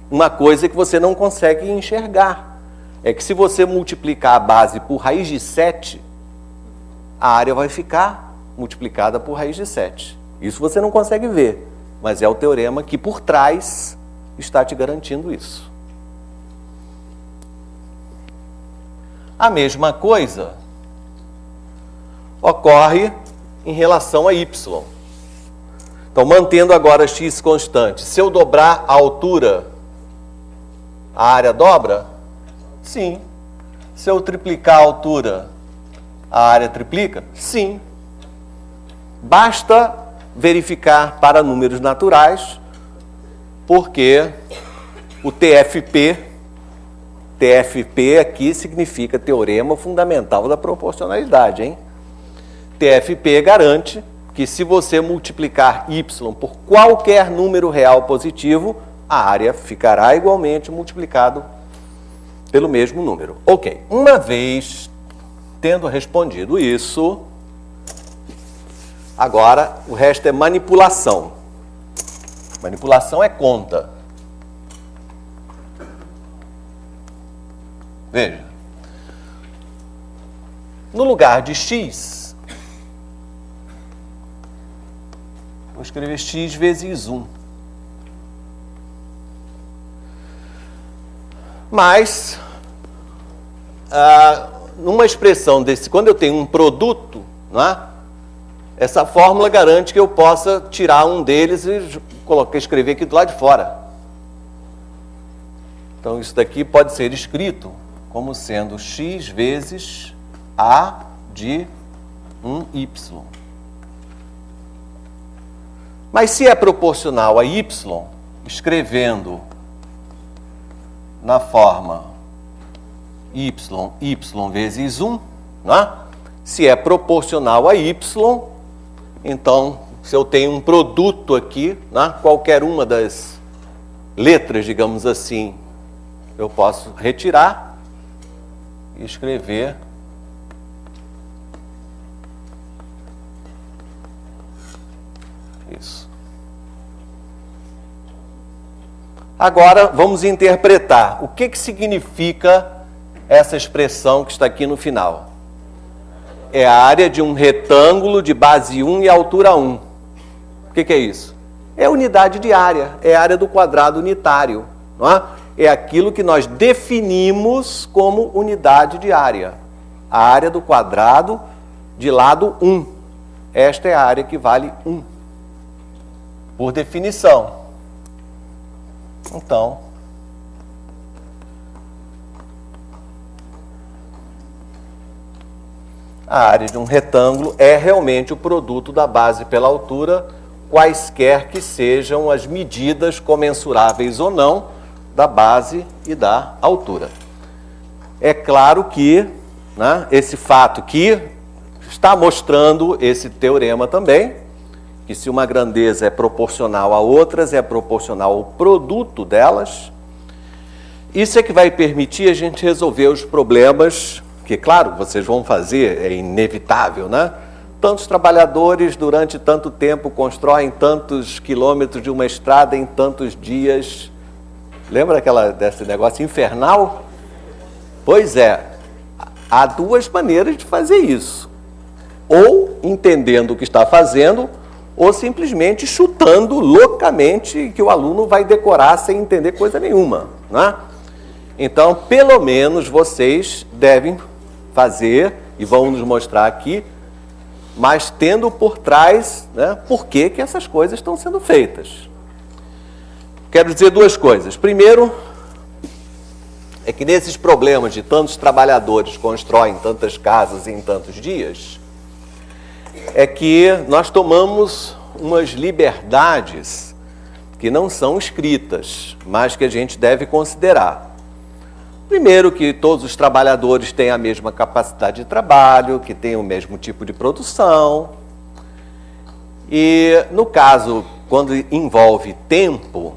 uma coisa que você não consegue enxergar. É que se você multiplicar a base por raiz de 7, a área vai ficar multiplicada por raiz de 7. Isso você não consegue ver, mas é o teorema que por trás está te garantindo isso. A mesma coisa ocorre em relação a y. Então, mantendo agora x constante, se eu dobrar a altura, a área dobra? Sim. Se eu triplicar a altura, a área triplica? Sim. Basta verificar para números naturais, porque o TFP aqui significa Teorema Fundamental da Proporcionalidade, hein? TFP garante que se você multiplicar y por qualquer número real positivo, a área ficará igualmente multiplicado pelo mesmo número. Ok, uma vez tendo respondido isso, agora o resto é manipulação. Manipulação é conta. Veja. No lugar de x, vou escrever x vezes 1. Mas, numa expressão desse, quando eu tenho um produto, não é? Essa fórmula garante que eu possa tirar um deles e escrever aqui do lado de fora. Então, isso daqui pode ser escrito como sendo x vezes a de 1y. Mas se é proporcional a y, escrevendo na forma y vezes 1, não é? Se é proporcional a y, então, se eu tenho um produto aqui, né, qualquer uma das letras, digamos assim, eu posso retirar e escrever isso. Agora, vamos interpretar o que significa essa expressão que está aqui no final. É a área de um retângulo de base 1 e altura 1. O que é isso? É a unidade de área, é a área do quadrado unitário. Não é? é aquilo que nós definimos como unidade de área. A área do quadrado de lado 1. Esta é a área que vale 1. Por definição. Então, a área de um retângulo é realmente o produto da base pela altura, quaisquer que sejam as medidas comensuráveis ou não da base e da altura. É claro que, né, esse fato aqui está mostrando esse teorema também, que se uma grandeza é proporcional a outras, é proporcional ao produto delas. Isso é que vai permitir a gente resolver os problemas que, claro, vocês vão fazer, é inevitável, né? Tantos trabalhadores durante tanto tempo constroem tantos quilômetros de uma estrada em tantos dias. Lembra desse negócio infernal? Pois é, há duas maneiras de fazer isso. Ou entendendo o que está fazendo, ou simplesmente chutando loucamente que o aluno vai decorar sem entender coisa nenhuma, né? Então, pelo menos vocês devem fazer, e vão nos mostrar aqui, mas tendo por trás, né, por que essas coisas estão sendo feitas. Quero dizer duas coisas. Primeiro, é que nesses problemas de tantos trabalhadores constroem tantas casas em tantos dias, é que nós tomamos umas liberdades que não são escritas, mas que a gente deve considerar. Primeiro, que todos os trabalhadores têm a mesma capacidade de trabalho, que têm o mesmo tipo de produção. E, no caso, quando envolve tempo,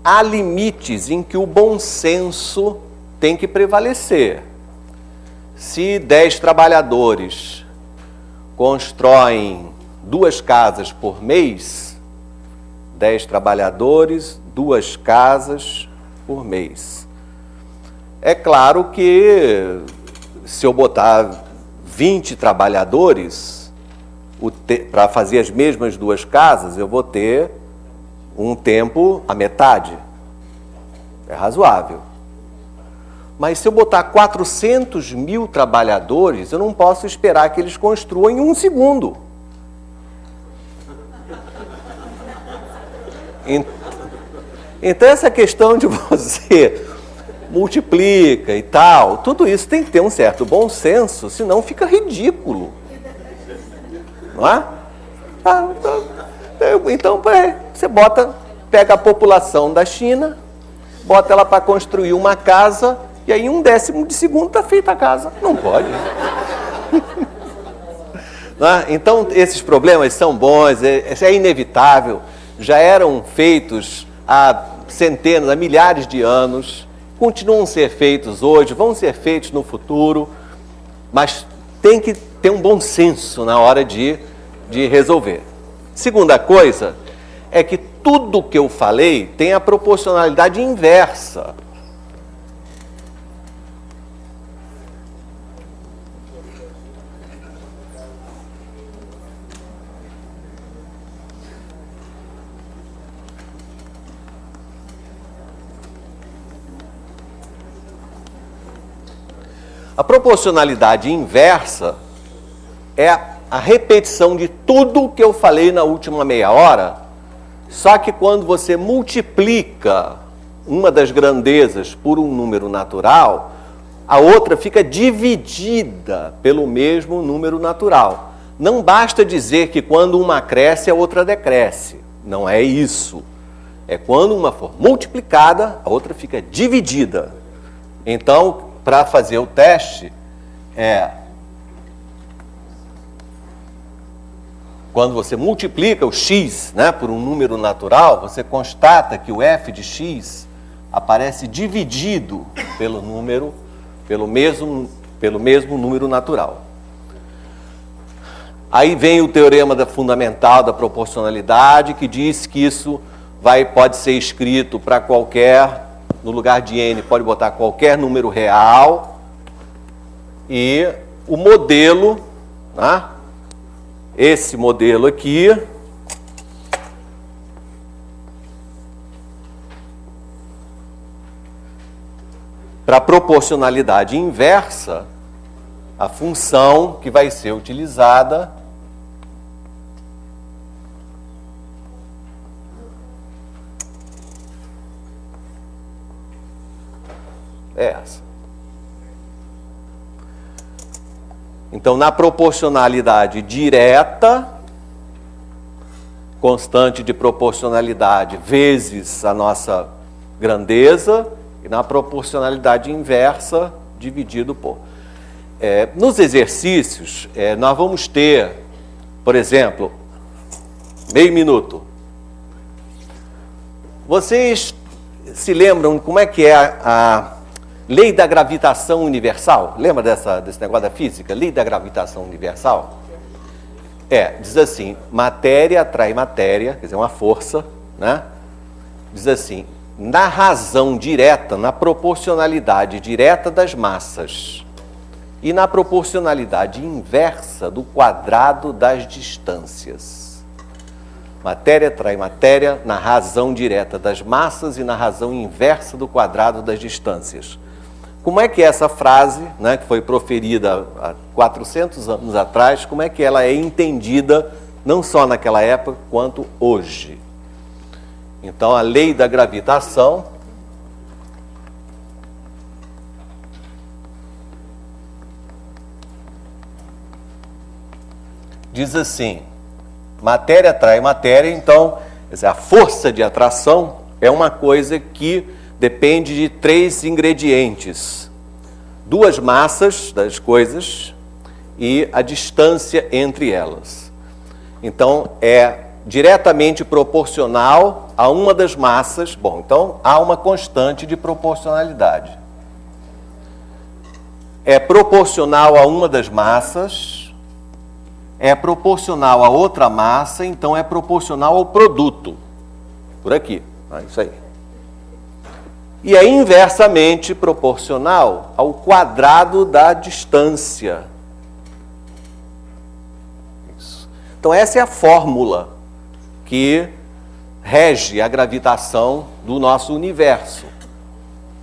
há limites em que o bom senso tem que prevalecer. Se 10 trabalhadores constroem 2 casas por mês, 10 trabalhadores, 2 casas por mês. É claro que se eu botar 20 trabalhadores para fazer as mesmas 2 casas, eu vou ter um tempo a metade. É razoável. Mas se eu botar 400 mil trabalhadores, eu não posso esperar que eles construam em 1 segundo. Então essa questão de você multiplica e tal, tudo isso tem que ter um certo bom senso, senão fica ridículo. Não é? Então você pega a população da China, bota ela para construir uma casa, e aí 1/10 de segundo está feita a casa. Não pode. Não é? Então, esses problemas são bons, é inevitável, já eram feitos há centenas, há milhares de anos, continuam a ser feitos hoje, vão ser feitos no futuro, mas tem que ter um bom senso na hora de resolver. Segunda coisa é que tudo que eu falei tem a proporcionalidade inversa. A proporcionalidade inversa é a repetição de tudo que eu falei na última meia hora, só que quando você multiplica uma das grandezas por um número natural, a outra fica dividida pelo mesmo número natural. Não basta dizer que quando uma cresce, a outra decresce. Não é isso. É quando uma for multiplicada, a outra fica dividida. Então, para fazer o teste, quando você multiplica o x, né, por um número natural, você constata que o f de x aparece dividido pelo mesmo número natural. Aí vem o teorema fundamental da proporcionalidade, que diz que isso pode ser escrito para qualquer, no lugar de n, pode botar qualquer número real, e o modelo, né, esse modelo aqui, para a proporcionalidade inversa, a função que vai ser utilizada é essa. Então, na proporcionalidade direta, constante de proporcionalidade vezes a nossa grandeza, e na proporcionalidade inversa, dividido por. Nos exercícios, nós vamos ter, por exemplo, meio minuto. Vocês se lembram como é que é a lei da gravitação universal? Lembra desse negócio da física? Lei da gravitação universal? Diz assim, matéria atrai matéria, quer dizer, uma força, né? Diz assim, na razão direta, na proporcionalidade direta das massas e na proporcionalidade inversa do quadrado das distâncias. Matéria atrai matéria na razão direta das massas e na razão inversa do quadrado das distâncias. Como é que essa frase, né, que foi proferida há 400 anos atrás, como é que ela é entendida não só naquela época, quanto hoje? Então, a lei da gravitação diz assim, matéria atrai matéria, então, quer dizer, a força de atração é uma coisa que depende de 3 ingredientes. 2 massas das coisas e a distância entre elas. Então, é diretamente proporcional a uma das massas. Bom, então, há uma constante de proporcionalidade. É proporcional a uma das massas, é proporcional a outra massa, então é proporcional ao produto. Por aqui, isso aí. E é inversamente proporcional ao quadrado da distância. Isso. Então, essa é a fórmula que rege a gravitação do nosso universo.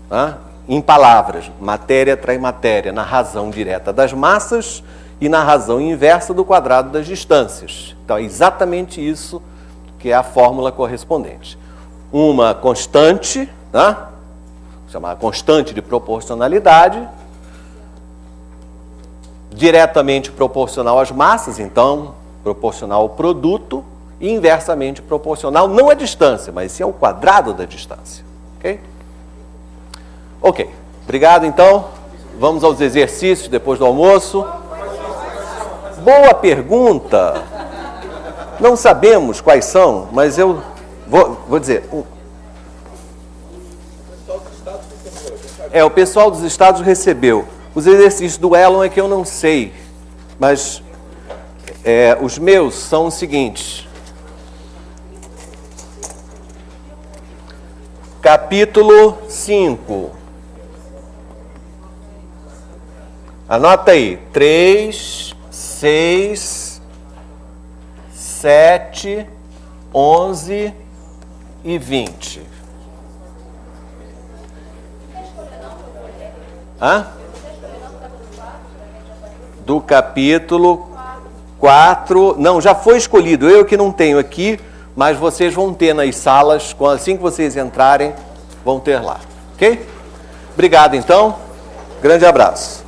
Tá? Em palavras, matéria atrai matéria na razão direta das massas e na razão inversa do quadrado das distâncias. Então, é exatamente isso que é a fórmula correspondente. Uma constante, tá? Chamada constante de proporcionalidade, diretamente proporcional às massas, então proporcional ao produto, e inversamente proporcional, não à distância, mas sim ao quadrado da distância. Ok? Ok. Obrigado, então. Vamos aos exercícios depois do almoço. Boa pergunta. Não sabemos quais são, mas eu vou dizer... o pessoal dos estados recebeu. Os exercícios do Elon é que eu não sei, mas os meus são os seguintes. Capítulo 5. Anota aí. 3, 6, 7, 11 e 20. Do capítulo 4, não, já foi escolhido, eu que não tenho aqui, mas vocês vão ter nas salas, assim que vocês entrarem, vão ter lá, ok? Obrigado então, grande abraço.